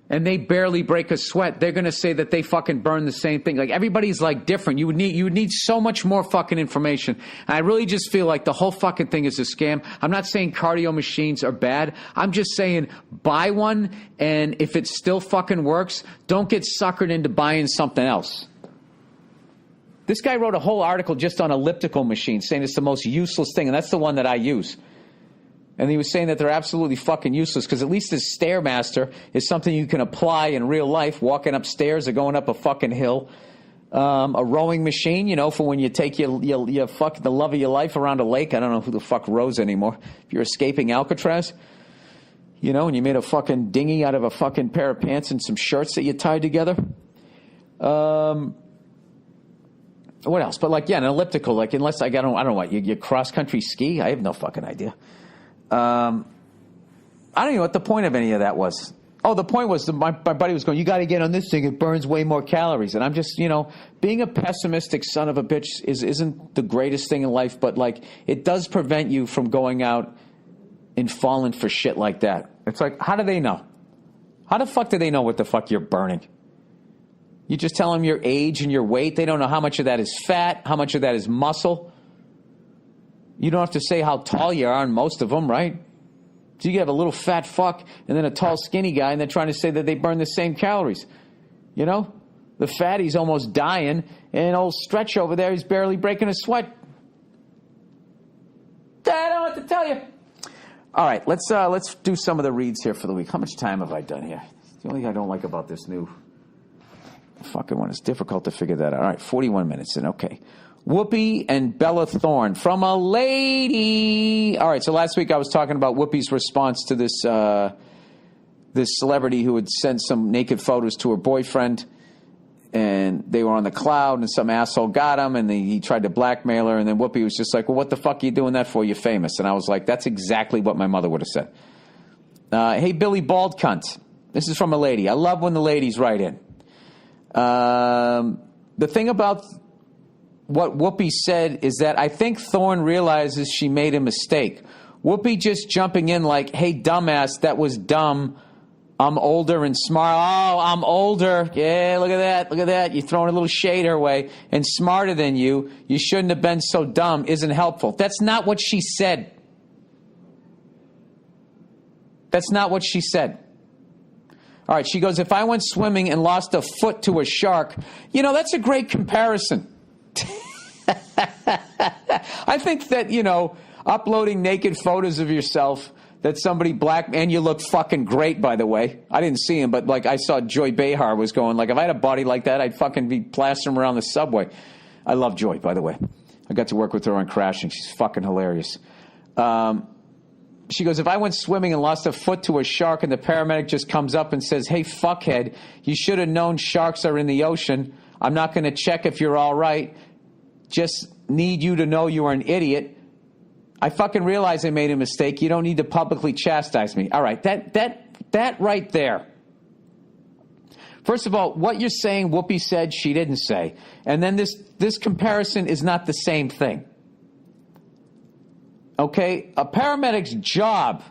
and they barely break a sweat, they're going to say that they fucking burn the same thing. Like, everybody's like different. You would need so much more fucking information. And I really just feel like the whole fucking thing is a scam. I'm not saying cardio machines are bad. I'm just saying buy one, and if it still fucking works, don't get suckered into buying something else. This guy wrote a whole article just on elliptical machines, saying it's the most useless thing, and that's the one that I use. And he was saying that they're absolutely fucking useless because at least this Stairmaster is something you can apply in real life, walking upstairs or going up a fucking hill. A rowing machine, you know, for when you take your fuck the love of your life around a lake. I don't know who the fuck rows anymore. If you're escaping Alcatraz, you know, and you made a fucking dinghy out of a fucking pair of pants and some shirts that you tied together. What else? But like, yeah, an elliptical. Like, unless I don't know what you cross country ski. I have no fucking idea. I don't even know what the point of any of that was. Oh, the point was my buddy was going, you got to get on this thing. It burns way more calories. And I'm just, you know, being a pessimistic son of a bitch isn't the greatest thing in life. But, like, it does prevent you from going out and falling for shit like that. It's like, how do they know? How the fuck do they know what the fuck you're burning? You just tell them your age and your weight. They don't know how much of that is fat, how much of that is muscle. You don't have to say how tall you are on most of them, right? So you have a little fat fuck and then a tall skinny guy, and they're trying to say that they burn the same calories. You know? The fatty's almost dying, and old Stretch over there, he's barely breaking a sweat. I don't know what to tell you. All right, let's do some of the reads here for the week. How much time have I done here? The only thing I don't like about this new fucking one is difficult to figure that out. All right, 41 minutes in, okay. Whoopi and Bella Thorne from a lady. All right, so last week I was talking about Whoopi's response to this this celebrity who had sent some naked photos to her boyfriend, and they were on the cloud, and some asshole got him, and he tried to blackmail her, and then Whoopi was just like, well, what the fuck are you doing that for? You're famous. And I was like, that's exactly what my mother would have said. Hey, Billy Bald Cunt. This is from a lady. I love when the ladies write in. The thing about what Whoopi said is that I think Thorne realizes she made a mistake. Whoopi just jumping in like, hey, dumbass, that was dumb. I'm older and smart. Oh, I'm older. Yeah, look at that. Look at that. You're throwing a little shade her way. And smarter than you. You shouldn't have been so dumb. Isn't helpful. That's not what she said. That's not what she said. All right, she goes, if I went swimming and lost a foot to a shark, you know, that's a great comparison. I think that, you know, uploading naked photos of yourself that somebody and you look fucking great, by the way. I didn't see him, but like I saw Joy Behar was going, like, if I had a body like that, I'd fucking be plastering around the subway. I love Joy, by the way. I got to work with her on Crashing. She's fucking hilarious. She goes, if I went swimming and lost a foot to a shark and the paramedic just comes up and says, hey, fuckhead, you should have known sharks are in the ocean. I'm not going to check if you're all right. Just need you to know you are an idiot. I fucking realize I made a mistake. You don't need to publicly chastise me. All right, that right there. First of all, what you're saying Whoopi said, she didn't say. And then this comparison is not the same thing. Okay? A paramedic's job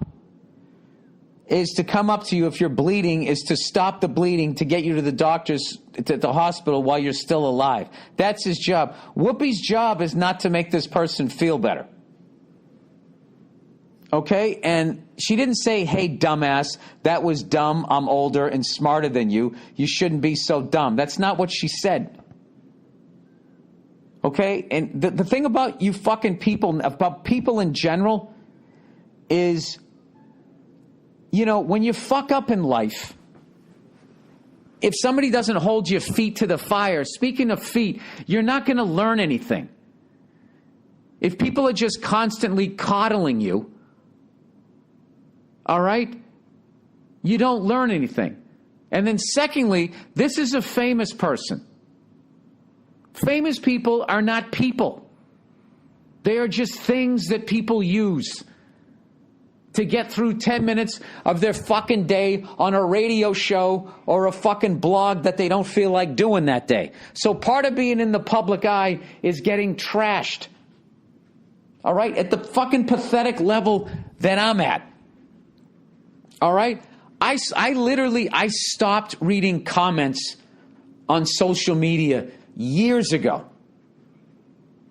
is to come up to you if you're bleeding, is to stop the bleeding, to get you to the doctor's, to the hospital while you're still alive. That's his job. Whoopi's job is not to make this person feel better. Okay? And she didn't say, hey, dumbass, that was dumb, I'm older and smarter than you. You shouldn't be so dumb. That's not what she said. Okay? And the thing about you fucking people, about people in general, is, you know, when you fuck up in life, if somebody doesn't hold your feet to the fire, speaking of feet, you're not going to learn anything. If people are just constantly coddling you, all right, you don't learn anything. And then secondly, this is a famous person. Famous people are not people. They are just things that people use to get through 10 minutes of their fucking day on a radio show or a fucking blog that they don't feel like doing that day. So part of being in the public eye is getting trashed. All right? At the fucking pathetic level that I'm at. All right? I stopped reading comments on social media years ago.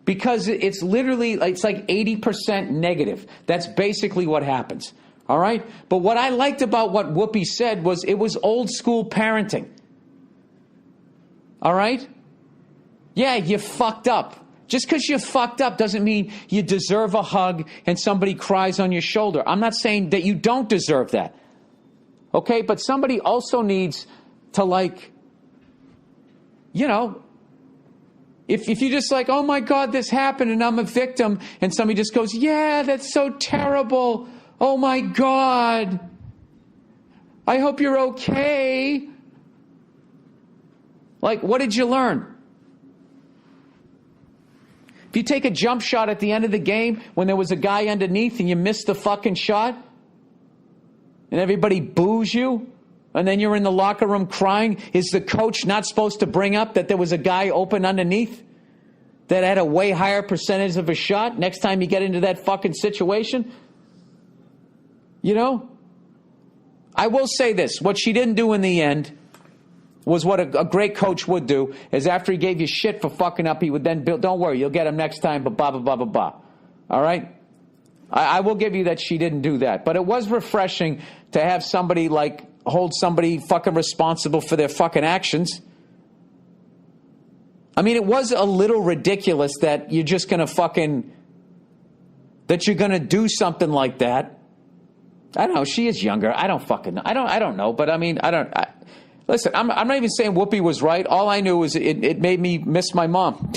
Because it's literally, it's like 80% negative. That's basically what happens. All right? But what I liked about what Whoopi said was it was old school parenting. All right? Yeah, you fucked up. Just because you fucked up doesn't mean you deserve a hug and somebody cries on your shoulder. I'm not saying that you don't deserve that. Okay? But somebody also needs to, like, you know, if you just like, oh my God, this happened and I'm a victim, and somebody just goes, yeah, that's so terrible. Oh my God. I hope you're okay. Like, what did you learn? If you take a jump shot at the end of the game when there was a guy underneath and you missed the fucking shot, and everybody boos you, and then you're in the locker room crying, is the coach not supposed to bring up that there was a guy open underneath that had a way higher percentage of a shot next time you get into that fucking situation? You know? I will say this. What she didn't do in the end was what a great coach would do, is after he gave you shit for fucking up, he would then build, don't worry, you'll get him next time, but blah, blah, blah, blah, blah. All right? I will give you that she didn't do that. But it was refreshing to have somebody like hold somebody fucking responsible for their fucking actions. I mean, it was a little ridiculous that you're just going to fucking, that you're going to do something like that. I don't know. She is younger. I don't fucking know. I don't know. But I mean, listen, I'm not even saying Whoopi was right. All I knew is it made me miss my mom.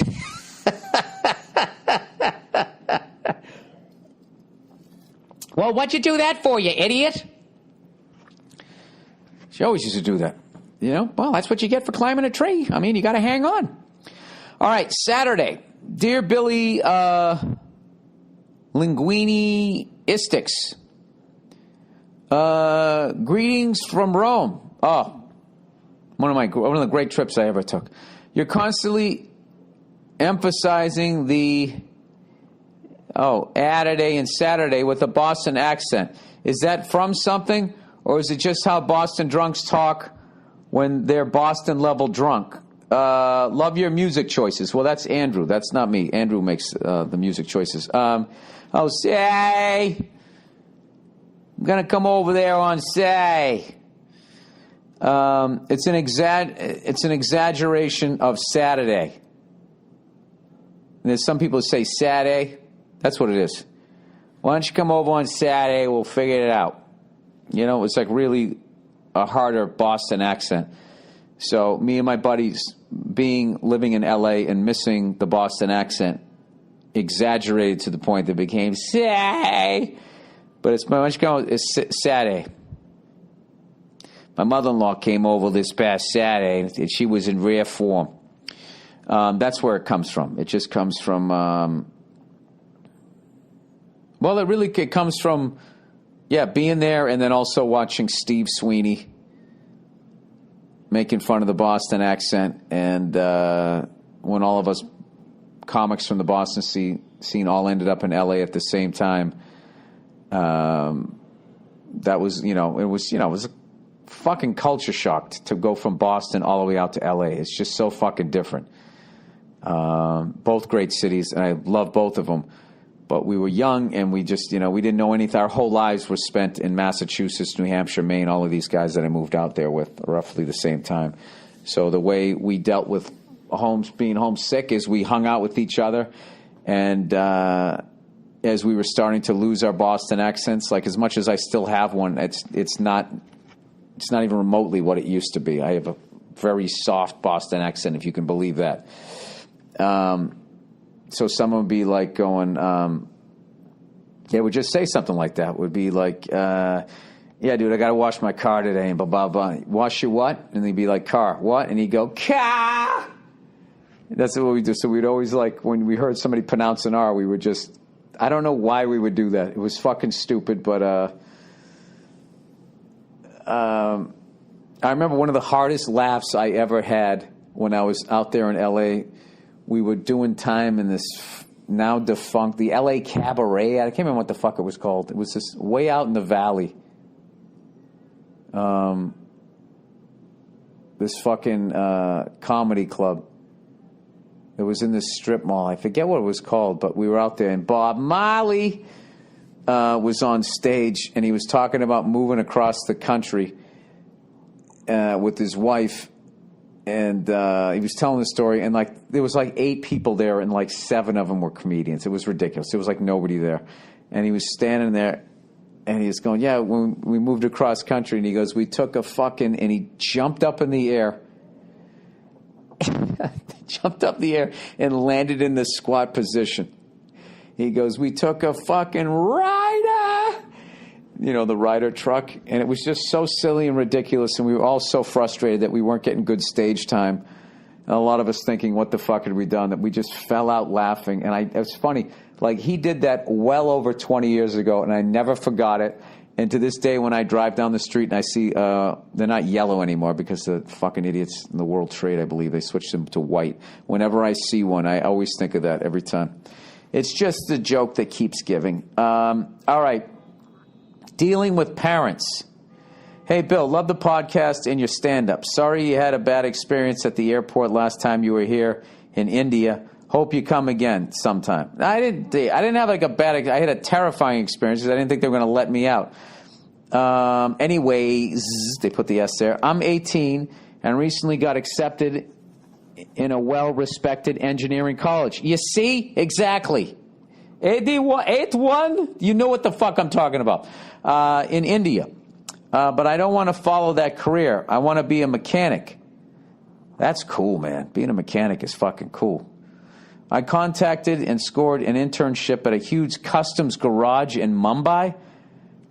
Well, what'd you do that for, you idiot? She always used to do that. You know, well, that's what you get for climbing a tree. I mean, you got to hang on. All right, Saturday. Dear Billy Linguini Istics. Greetings from Rome. Oh, one of the great trips I ever took. You're constantly emphasizing the Saturday and Saturday with a Boston accent. Is that from something? Or is it just how Boston drunks talk when they're Boston level drunk? Love your music choices. Well, that's Andrew. That's not me. Andrew makes the music choices. Say, I'm going to come over there on say. It's an exaggeration of Saturday. And there's some people who say Saturday. That's what it is. Why don't you come over on Saturday? We'll figure it out. You know, it's like really a harder Boston accent. So me and my buddies living in L.A. and missing the Boston accent exaggerated to the point that it became say. But it's Saturday. My mother-in-law came over this past Saturday, and she was in rare form. That's where it comes from. It just comes from... it comes from, being there and then also watching Steve Sweeney making fun of the Boston accent. And when all of us comics from the Boston scene all ended up in L.A. at the same time, that was, it was a fucking culture shock to go from Boston all the way out to L.A. It's just so fucking different. Both great cities, and I love both of them. But we were young, and we just, we didn't know anything. Our whole lives were spent in Massachusetts, New Hampshire, Maine, all of these guys that I moved out there with roughly the same time. So the way we dealt with being homesick is we hung out with each other. And as we were starting to lose our Boston accents, like as much as I still have one, it's not even remotely what it used to be. I have a very soft Boston accent, if you can believe that. So someone would be like going, they would just say something like that. Would be like, yeah, dude, I got to wash my car today, and blah, blah, blah. Wash your what? And they'd be like, car. What? And he'd go, car. That's what we do. So we'd always like, when we heard somebody pronounce an R, we would just, I don't know why we would do that. It was fucking stupid, but I remember one of the hardest laughs I ever had when I was out there in L.A. We were doing time in this now defunct, the L.A. Cabaret. I can't remember what the fuck it was called. It was this way out in the valley. This fucking comedy club. It was in this strip mall. I forget what it was called, but we were out there, and Bob Marley was on stage, and he was talking about moving across the country with his wife, and he was telling the story, and like there was like 8 people there, and like 7 of them were comedians. It was ridiculous. There was like nobody there, and he was standing there, and he was going, "Yeah, when we moved across country," and he goes, "We took a fucking," and he jumped up in the air. Jumped up the air and landed in the squat position. He goes, "We took a fucking rider," you know, the rider truck, and it was just so silly and ridiculous, and we were all so frustrated that we weren't getting good stage time, and a lot of us thinking, what the fuck had we done, that we just fell out laughing. And it was funny, like he did that well over 20 years ago, and I never forgot it. And to this day, when I drive down the street and I see, they're not yellow anymore because the fucking idiots in the World Trade, I believe, they switched them to white. Whenever I see one, I always think of that every time. It's just the joke that keeps giving. All right. Dealing with parents. Hey, Bill, love the podcast and your stand-up. Sorry you had a bad experience at the airport last time you were here in India. Hope you come again sometime. I didn't have like a bad, I had a terrifying experience because I didn't think they were going to let me out. Anyways, they put the S there. I'm 18 and recently got accepted in a well-respected engineering college. You see? Exactly. 81? You know what the fuck I'm talking about. In India. But I don't want to follow that career. I want to be a mechanic. That's cool, man. Being a mechanic is fucking cool. I contacted and scored an internship at a huge customs garage in Mumbai.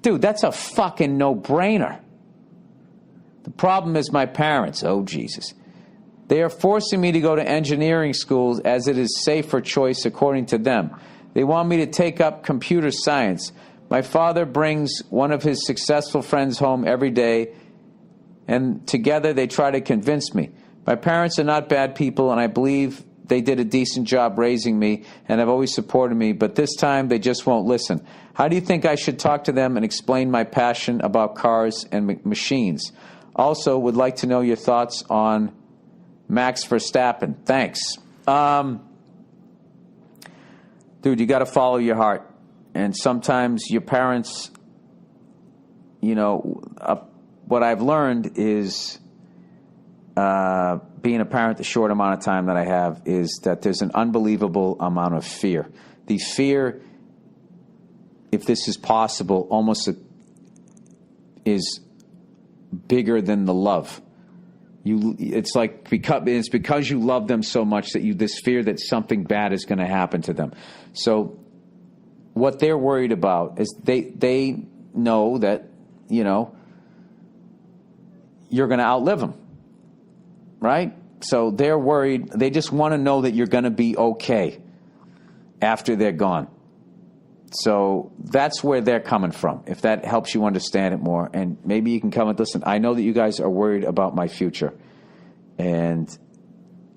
Dude, that's a fucking no-brainer. The problem is my parents. Oh, Jesus. They are forcing me to go to engineering schools as it is safer choice according to them. They want me to take up computer science. My father brings one of his successful friends home every day, and together they try to convince me. My parents are not bad people, and I believe they did a decent job raising me and have always supported me, but this time they just won't listen. How do you think I should talk to them and explain my passion about cars and machines? Also, would like to know your thoughts on Max Verstappen. Thanks. Dude, you got to follow your heart. And sometimes your parents, you know, what I've learned is being a parent the short amount of time that I have is that there's an unbelievable amount of fear. The fear, if this is possible, almost is bigger than the love. It's like because you love them so much that this fear that something bad is going to happen to them. So what they're worried about is they know that, you know, you're going to outlive them. Right? So they're worried. They just want to know that you're going to be okay after they're gone. So that's where they're coming from, if that helps you understand it more. And maybe you can come and listen, I know that you guys are worried about my future. And,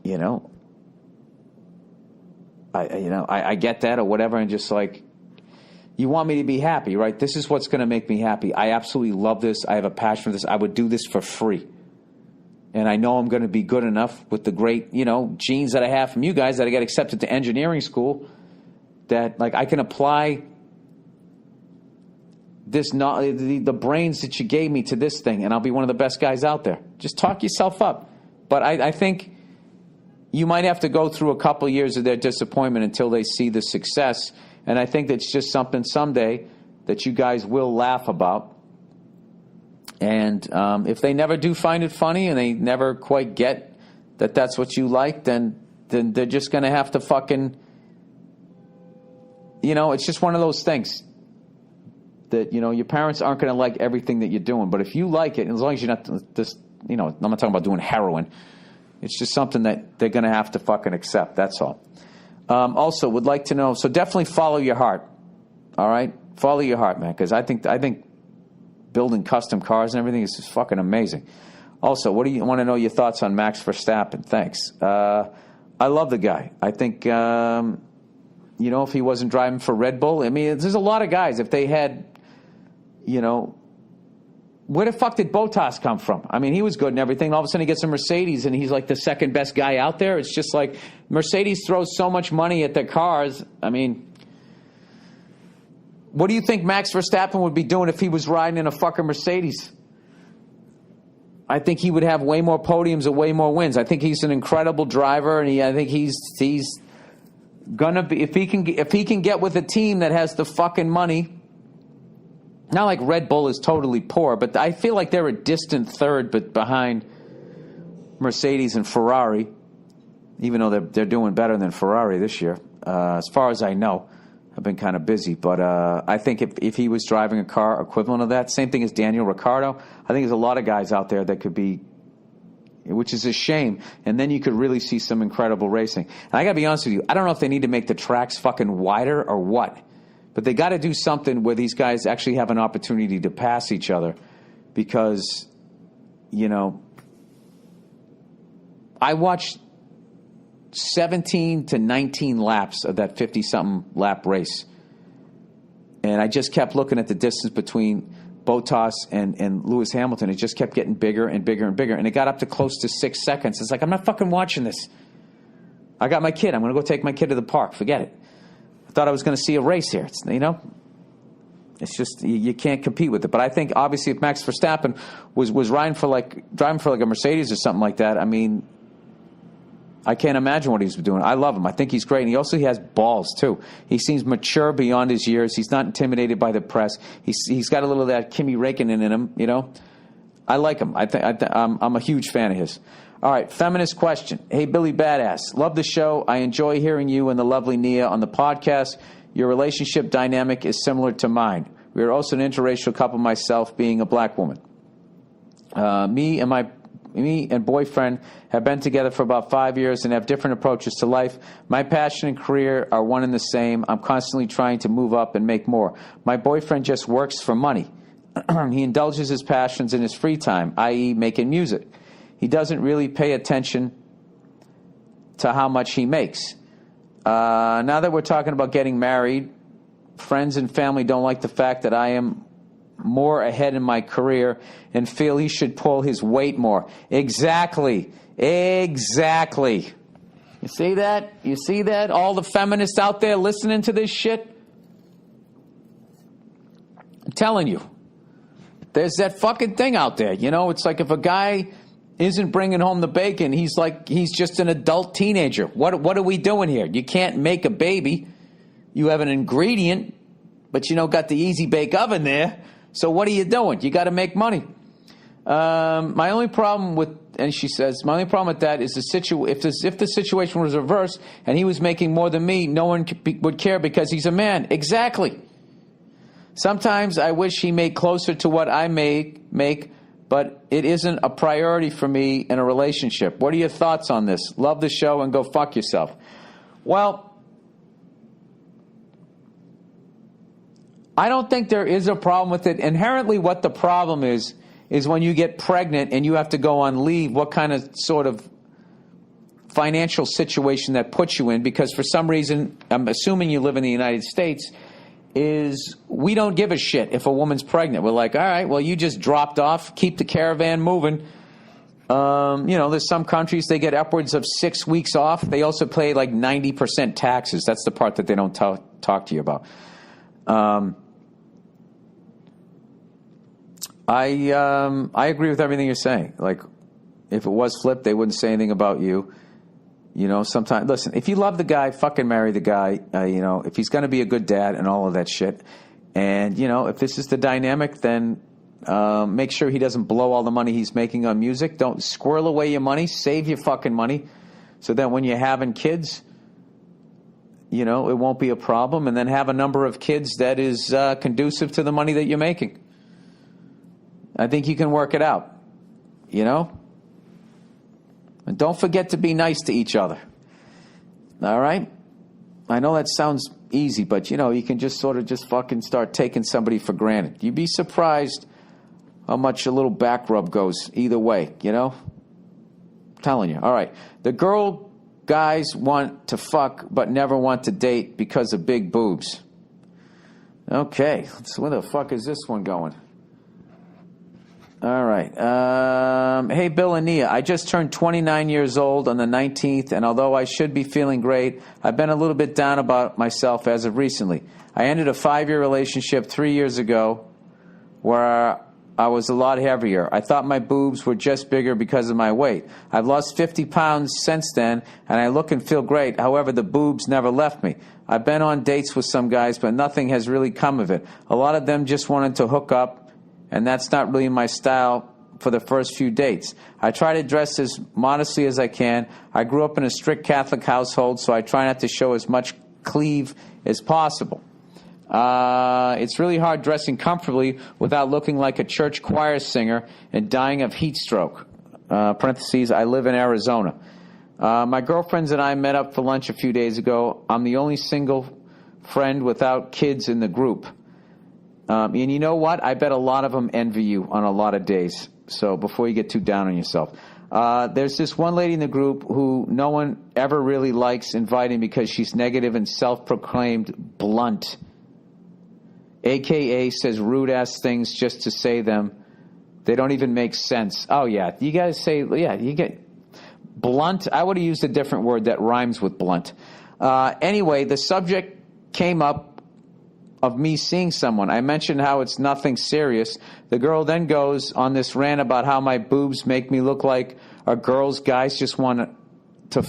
you know, I get that or whatever. And just like, you want me to be happy, right? This is what's going to make me happy. I absolutely love this. I have a passion for this. I would do this for free. And I know I'm going to be good enough with the great, you know, genes that I have from you guys that I got accepted to engineering school that, like, I can apply this, the brains that you gave me to this thing, and I'll be one of the best guys out there. Just talk yourself up. But I think you might have to go through a couple of years of their disappointment until they see the success. And I think that's just something someday that you guys will laugh about. And if they never do find it funny and they never quite get that that's what you like, then they're just going to have to fucking, you know, it's just one of those things that, you know, your parents aren't going to like everything that you're doing. But if you like it, and as long as you're not just, you know, I'm not talking about doing heroin. It's just something that they're going to have to fucking accept. That's all. Also, would like to know, so definitely follow your heart. All right? Follow your heart, man, because I think building custom cars and everything is just fucking amazing. Also, what do you want to know your thoughts on Max Verstappen? Thanks. I love the guy. I think, if he wasn't driving for Red Bull, I mean, there's a lot of guys, if they had, where the fuck did Bottas come from? I mean, he was good and everything. All of a sudden he gets a Mercedes and he's like the second best guy out there. It's just like Mercedes throws so much money at their cars. I mean, what do you think Max Verstappen would be doing if he was riding in a fucking Mercedes? I think he would have way more podiums and way more wins. I think he's an incredible driver, and I think he's gonna be, if he can get with a team that has the fucking money. Not like Red Bull is totally poor, but I feel like they're a distant third, but behind Mercedes and Ferrari, even though they're doing better than Ferrari this year, as far as I know. I've been kind of busy, but I think if he was driving a car equivalent of that, same thing as Daniel Ricciardo, I think there's a lot of guys out there that could be, which is a shame, and then you could really see some incredible racing. And I got to be honest with you, I don't know if they need to make the tracks fucking wider or what. But they got to do something where these guys actually have an opportunity to pass each other, because, I watched 17 to 19 laps of that 50-something lap race. And I just kept looking at the distance between Bottas and Lewis Hamilton. It just kept getting bigger and bigger and bigger. And it got up to close to 6 seconds. It's like, I'm not fucking watching this. I got my kid. I'm going to go take my kid to the park. Forget it. Thought I was going to see a race here. It's just you can't compete with it. But I think obviously if Max Verstappen was driving for like a Mercedes or something like that, I mean, I can't imagine what he's doing. I love him. I think he's great, and he has balls too. He seems mature beyond his years. He's not intimidated by the press. He's got a little of that Kimi Räikkönen in him. I like him. I'm a huge fan of his. All right, feminist question. Hey, Billy Badass. Love the show. I enjoy hearing you and the lovely Nia on the podcast. Your relationship dynamic is similar to mine. We are also an interracial couple, myself being a black woman. Me and boyfriend have been together for about 5 years and have different approaches to life. My passion and career are one and the same. I'm constantly trying to move up and make more. My boyfriend just works for money. He indulges his passions in his free time, i.e. making music. He doesn't really pay attention to how much he makes. Now that we're talking about getting married, friends and family don't like the fact that I am more ahead in my career and feel he should pull his weight more. Exactly. You see that? You see that? All the feminists out there listening to this shit? I'm telling you. There's that fucking thing out there. It's like if a guy isn't bringing home the bacon, he's just an adult teenager. What are we doing here? You can't make a baby. You have an ingredient, but got the easy bake oven there. So what are you doing? You got to make money. My only problem with, and she says, my only problem with that is if the situation was reversed and he was making more than me, no one would care because he's a man. Exactly. Sometimes I wish he made closer to what I make, but it isn't a priority for me in a relationship. What are your thoughts on this? Love the show and go fuck yourself. Well, I don't think there is a problem with it. Inherently, what the problem is when you get pregnant and you have to go on leave, what kind of sort of financial situation that puts you in, because for some reason, I'm assuming you live in the United States, is we don't give a shit if a woman's pregnant. We're like, all right, well, you just dropped off. Keep the caravan moving. There's some countries, they get upwards of 6 weeks off. They also pay like 90% taxes. That's the part that they don't talk to you about. I agree with everything you're saying. Like, if it was flipped, they wouldn't say anything about you. Sometimes, listen, if you love the guy, fucking marry the guy. If he's going to be a good dad and all of that shit. And, if this is the dynamic, then make sure he doesn't blow all the money he's making on music. Don't squirrel away your money. Save your fucking money so that when you're having kids, it won't be a problem. And then have a number of kids that is conducive to the money that you're making. I think you can work it out, And And don't forget to be nice to each other. All right? I know that sounds easy, but, you can just sort of just fucking start taking somebody for granted. You'd be surprised how much a little back rub goes either way, Telling you. All right. The girl guys want to fuck but never want to date because of big boobs. Okay. So where the fuck is this one going? All right. Hey, Bill and Nia, I just turned 29 years old on the 19th, and although I should be feeling great, I've been a little bit down about myself as of recently. I ended a 5-year relationship 3 years ago where I was a lot heavier. I thought my boobs were just bigger because of my weight. I've lost 50 pounds since then, and I look and feel great. However, the boobs never left me. I've been on dates with some guys, but nothing has really come of it. A lot of them just wanted to hook up, and that's not really my style for the first few dates. I try to dress as modestly as I can. I grew up in a strict Catholic household, so I try not to show as much cleave as possible. It's really hard dressing comfortably without looking like a church choir singer and dying of heat stroke. Parentheses, I live in Arizona. My girlfriends and I met up for lunch a few days ago. I'm the only single friend without kids in the group. And you know what? I bet a lot of them envy you on a lot of days. So before you get too down on yourself. There's this one lady in the group who no one ever really likes inviting because she's negative and self-proclaimed blunt. AKA says rude-ass things just to say them. They don't even make sense. Oh, yeah. You guys say, yeah, you get blunt. I would have used a different word that rhymes with blunt. Anyway, the subject came up of me seeing someone. I mentioned how it's nothing serious. The girl then goes on this rant about how my boobs make me look like a girl's guys just want to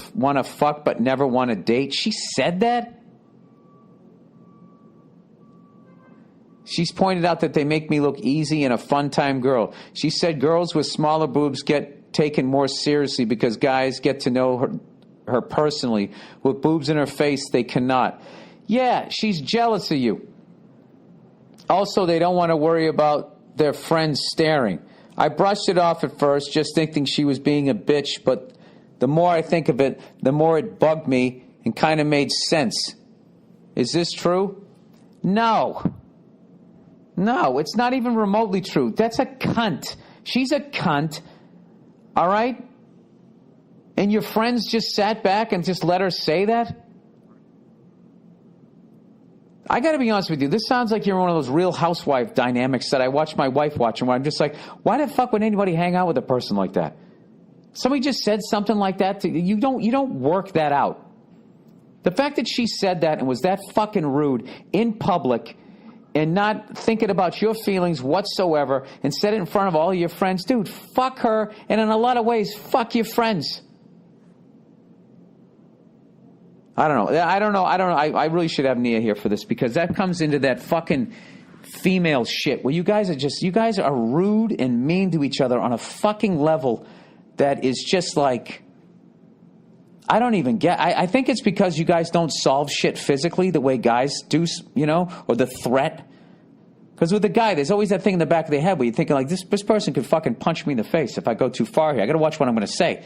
fuck but never want to date. She said that? She's pointed out that they make me look easy and a fun-time girl. She said girls with smaller boobs get taken more seriously because guys get to know her personally. With boobs in her face, they cannot. Yeah, she's jealous of you. Also, they don't want to worry about their friends staring. I brushed it off at first, just thinking she was being a bitch, but the more I think of it, the more it bugged me and kind of made sense. Is this true? No. No, it's not even remotely true. That's a cunt. She's a cunt. All right? And your friends just sat back and just let her say that? I got to be honest with you. This sounds like you're one of those Real Housewife dynamics that I watch my wife watching where I'm just like, why the fuck would anybody hang out with a person like that? Somebody just said something like that to you. You don't work that out. The fact that she said that and was that fucking rude in public and not thinking about your feelings whatsoever and said it in front of all of your friends, dude, fuck her, and in a lot of ways, fuck your friends. I don't know. I really should have Nia here for this because that comes into that fucking female shit where you guys are rude and mean to each other on a fucking level that is just like, I don't even get. I think it's because you guys don't solve shit physically the way guys do, or the threat. Because with the guy, there's always that thing in the back of their head where you're thinking like, this person could fucking punch me in the face if I go too far here. I got to watch what I'm going to say.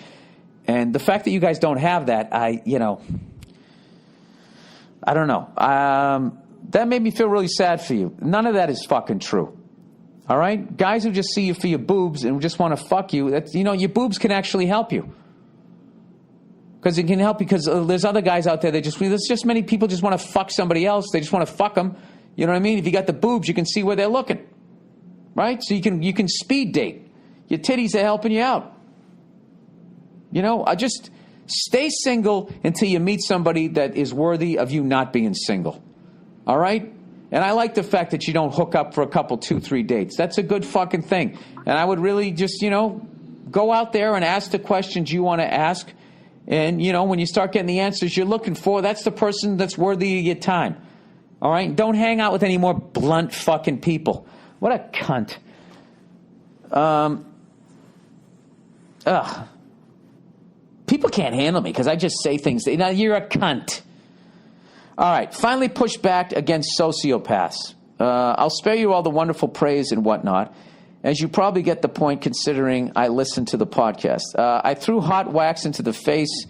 And the fact that you guys don't have that, I don't know. That made me feel really sad for you. None of that is fucking true. All right? Guys who just see you for your boobs and just want to fuck you, your boobs can actually help you. Because it can help because there's other guys out there there's just many people just want to fuck somebody else. They just want to fuck them. You know what I mean? If you got the boobs, you can see where they're looking. Right? So you can speed date. Your titties are helping you out. Just stay single until you meet somebody that is worthy of you not being single. All right? And I like the fact that you don't hook up for a couple, 2, 3 dates. That's a good fucking thing. And I would really just, go out there and ask the questions you want to ask. And, when you start getting the answers you're looking for, that's the person that's worthy of your time. All right? Don't hang out with any more blunt fucking people. What a cunt. People can't handle me because I just say things. Now, you're a cunt. All right. Finally pushed back against sociopaths. I'll spare you all the wonderful praise and whatnot. as you probably get the point considering I listened to the podcast. I threw hot wax into the face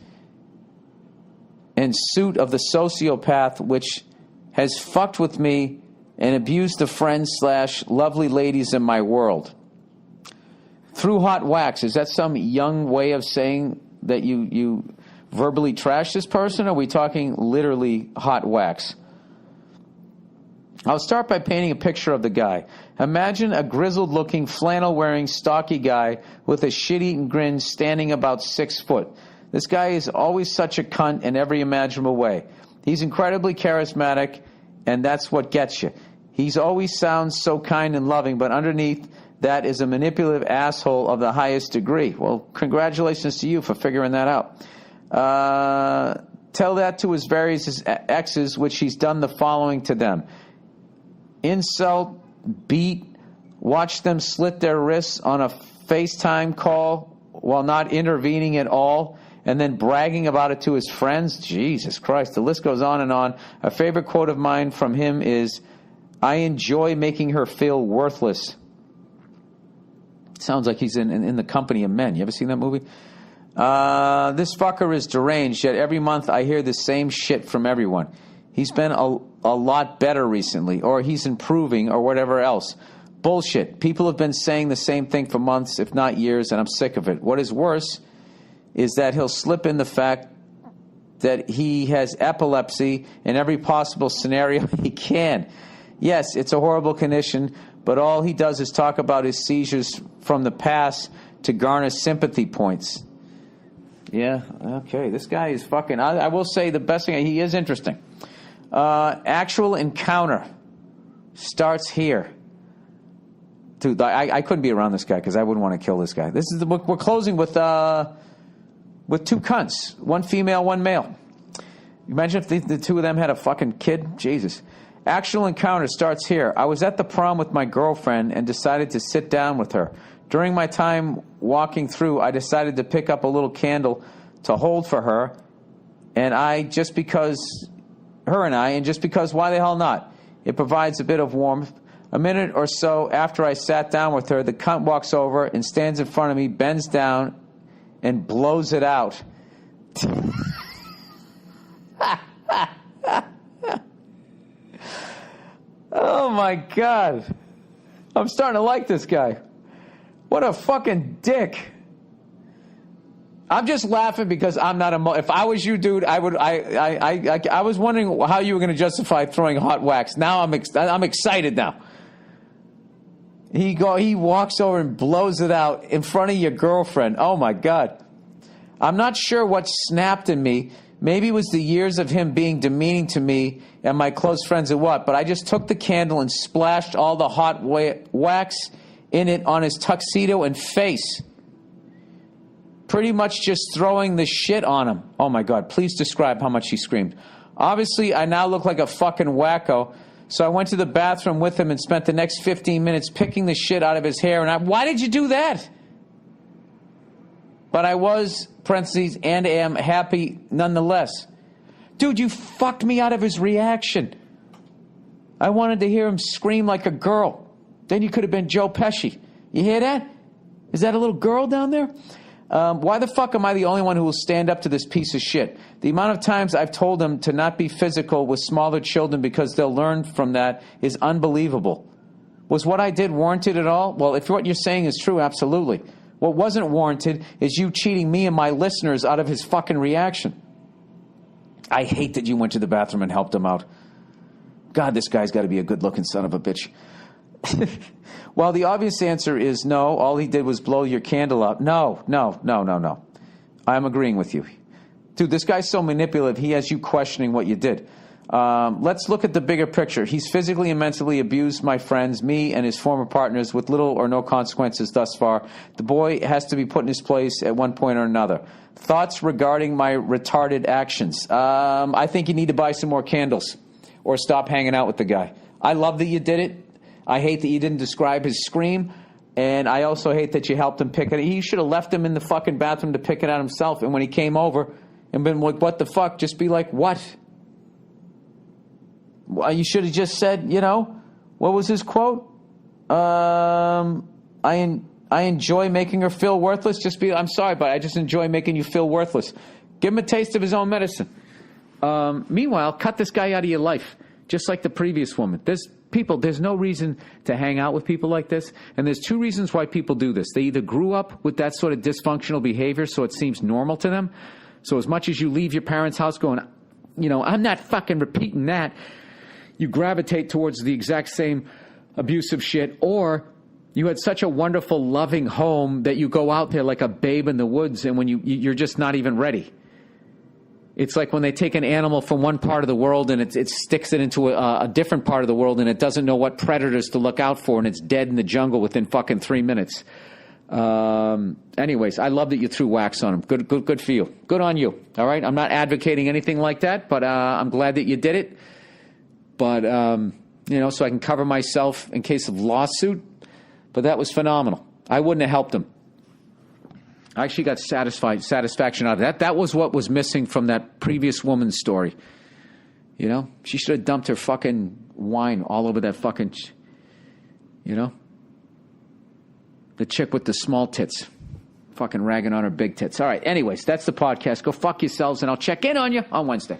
and suit of the sociopath which has fucked with me and abused the friends/lovely ladies in my world. Through hot wax, is that some young way of saying that you verbally trash this person? Or are we talking literally hot wax? I'll start by painting a picture of the guy. Imagine a grizzled-looking, flannel-wearing, stocky guy with a shit-eating grin standing about 6 foot. This guy is always such a cunt in every imaginable way. He's incredibly charismatic, and that's what gets you. He's always sounds so kind and loving, but underneath that is a manipulative asshole of the highest degree. Well, congratulations to you for figuring that out. Tell that to his various exes, which he's done the following to them. Insult, beat, watch them slit their wrists on a FaceTime call while not intervening at all, and then bragging about it to his friends. Jesus Christ, the list goes on and on. A favorite quote of mine from him is, "I enjoy making her feel worthless." Sounds like he's in the company of men. You ever seen that movie? This fucker is deranged, yet every month I hear the same shit from everyone. He's been a lot better recently, or he's improving, or whatever else. Bullshit. People have been saying the same thing for months, if not years, and I'm sick of it. What is worse is that he'll slip in the fact that he has epilepsy in every possible scenario he can. Yes, it's a horrible condition, but all he does is talk about his seizures from the past to garner sympathy points. Yeah, okay, this guy is fucking... I will say the best thing, he is interesting. Actual encounter starts here. Dude, I couldn't be around this guy because I wouldn't want to kill this guy. We're closing with 2 cunts, 1 female, 1 male. Imagine if the 2 of them had a fucking kid. Jesus. Actual encounter starts here. I was at the prom with my girlfriend and decided to sit down with her. During my time walking through, I decided to pick up a little candle to hold for her, and just because, why the hell not? It provides a bit of warmth. A minute or so after I sat down with her, the cunt walks over and stands in front of me, bends down, and blows it out. Oh, my God. I'm starting to like this guy. What a fucking dick. I'm just laughing because I'm not if I was you, dude, I was wondering how you were going to justify throwing hot wax. Now I'm excited now. He walks over and blows it out in front of your girlfriend. Oh, my God. I'm not sure what snapped in me. Maybe it was the years of him being demeaning to me and my close friends or what, but I just took the candle and splashed all the hot wax in it on his tuxedo and face. Pretty much just throwing the shit on him. Oh, my God. Please describe how much he screamed. Obviously, I now look like a fucking wacko, so I went to the bathroom with him and spent the next 15 minutes picking the shit out of his hair. And why did you do that? But I was, parentheses, and am happy nonetheless. Dude, you fucked me out of his reaction. I wanted to hear him scream like a girl. Then you could have been Joe Pesci. You hear that? Is that a little girl down there? Why the fuck am I the only one who will stand up to this piece of shit? The amount of times I've told him to not be physical with smaller children because they'll learn from that is unbelievable. Was what I did warranted at all? Well, if what you're saying is true, absolutely. What wasn't warranted is you cheating me and my listeners out of his fucking reaction. I hate that you went to the bathroom and helped him out. God, this guy's got to be a good-looking son of a bitch. Well, the obvious answer is no. All he did was blow your candle out. No. I'm agreeing with you. Dude, this guy's so manipulative, he has you questioning what you did. Let's look at the bigger picture. He's physically and mentally abused my friends, me, and his former partners with little or no consequences thus far. The boy has to be put in his place at one point or another. Thoughts regarding my retarded actions? I think you need to buy some more candles or stop hanging out with the guy. I love that you did it. I hate that you didn't describe his scream, and I also hate that you helped him pick it. He should have left him in the fucking bathroom to pick it out himself, and when he came over and been like, what the fuck, just be like, what? Well, you should have just said, what was his quote? I enjoy making her feel worthless. I'm sorry, but I just enjoy making you feel worthless. Give him a taste of his own medicine. Meanwhile, cut this guy out of your life, just like the previous woman. There's no reason to hang out with people like this. And there's two reasons why people do this. They either grew up with that sort of dysfunctional behavior, so it seems normal to them. So as much as you leave your parents' house going, I'm not fucking repeating that, you gravitate towards the exact same abusive shit, or you had such a wonderful, loving home that you go out there like a babe in the woods, and when you're just not even ready. It's like when they take an animal from one part of the world and it sticks it into a different part of the world, and it doesn't know what predators to look out for, and it's dead in the jungle within fucking 3 minutes. Anyways, I love that you threw wax on him. Good for you. Good on you. All right? I'm not advocating anything like that, but I'm glad that you did it. But, so I can cover myself in case of lawsuit. But that was phenomenal. I wouldn't have helped him. I actually got satisfaction out of that. That was what was missing from that previous woman's story. She should have dumped her fucking wine all over that fucking, the chick with the small tits. Fucking ragging on her big tits. All right, anyways, that's the podcast. Go fuck yourselves, and I'll check in on you on Wednesday.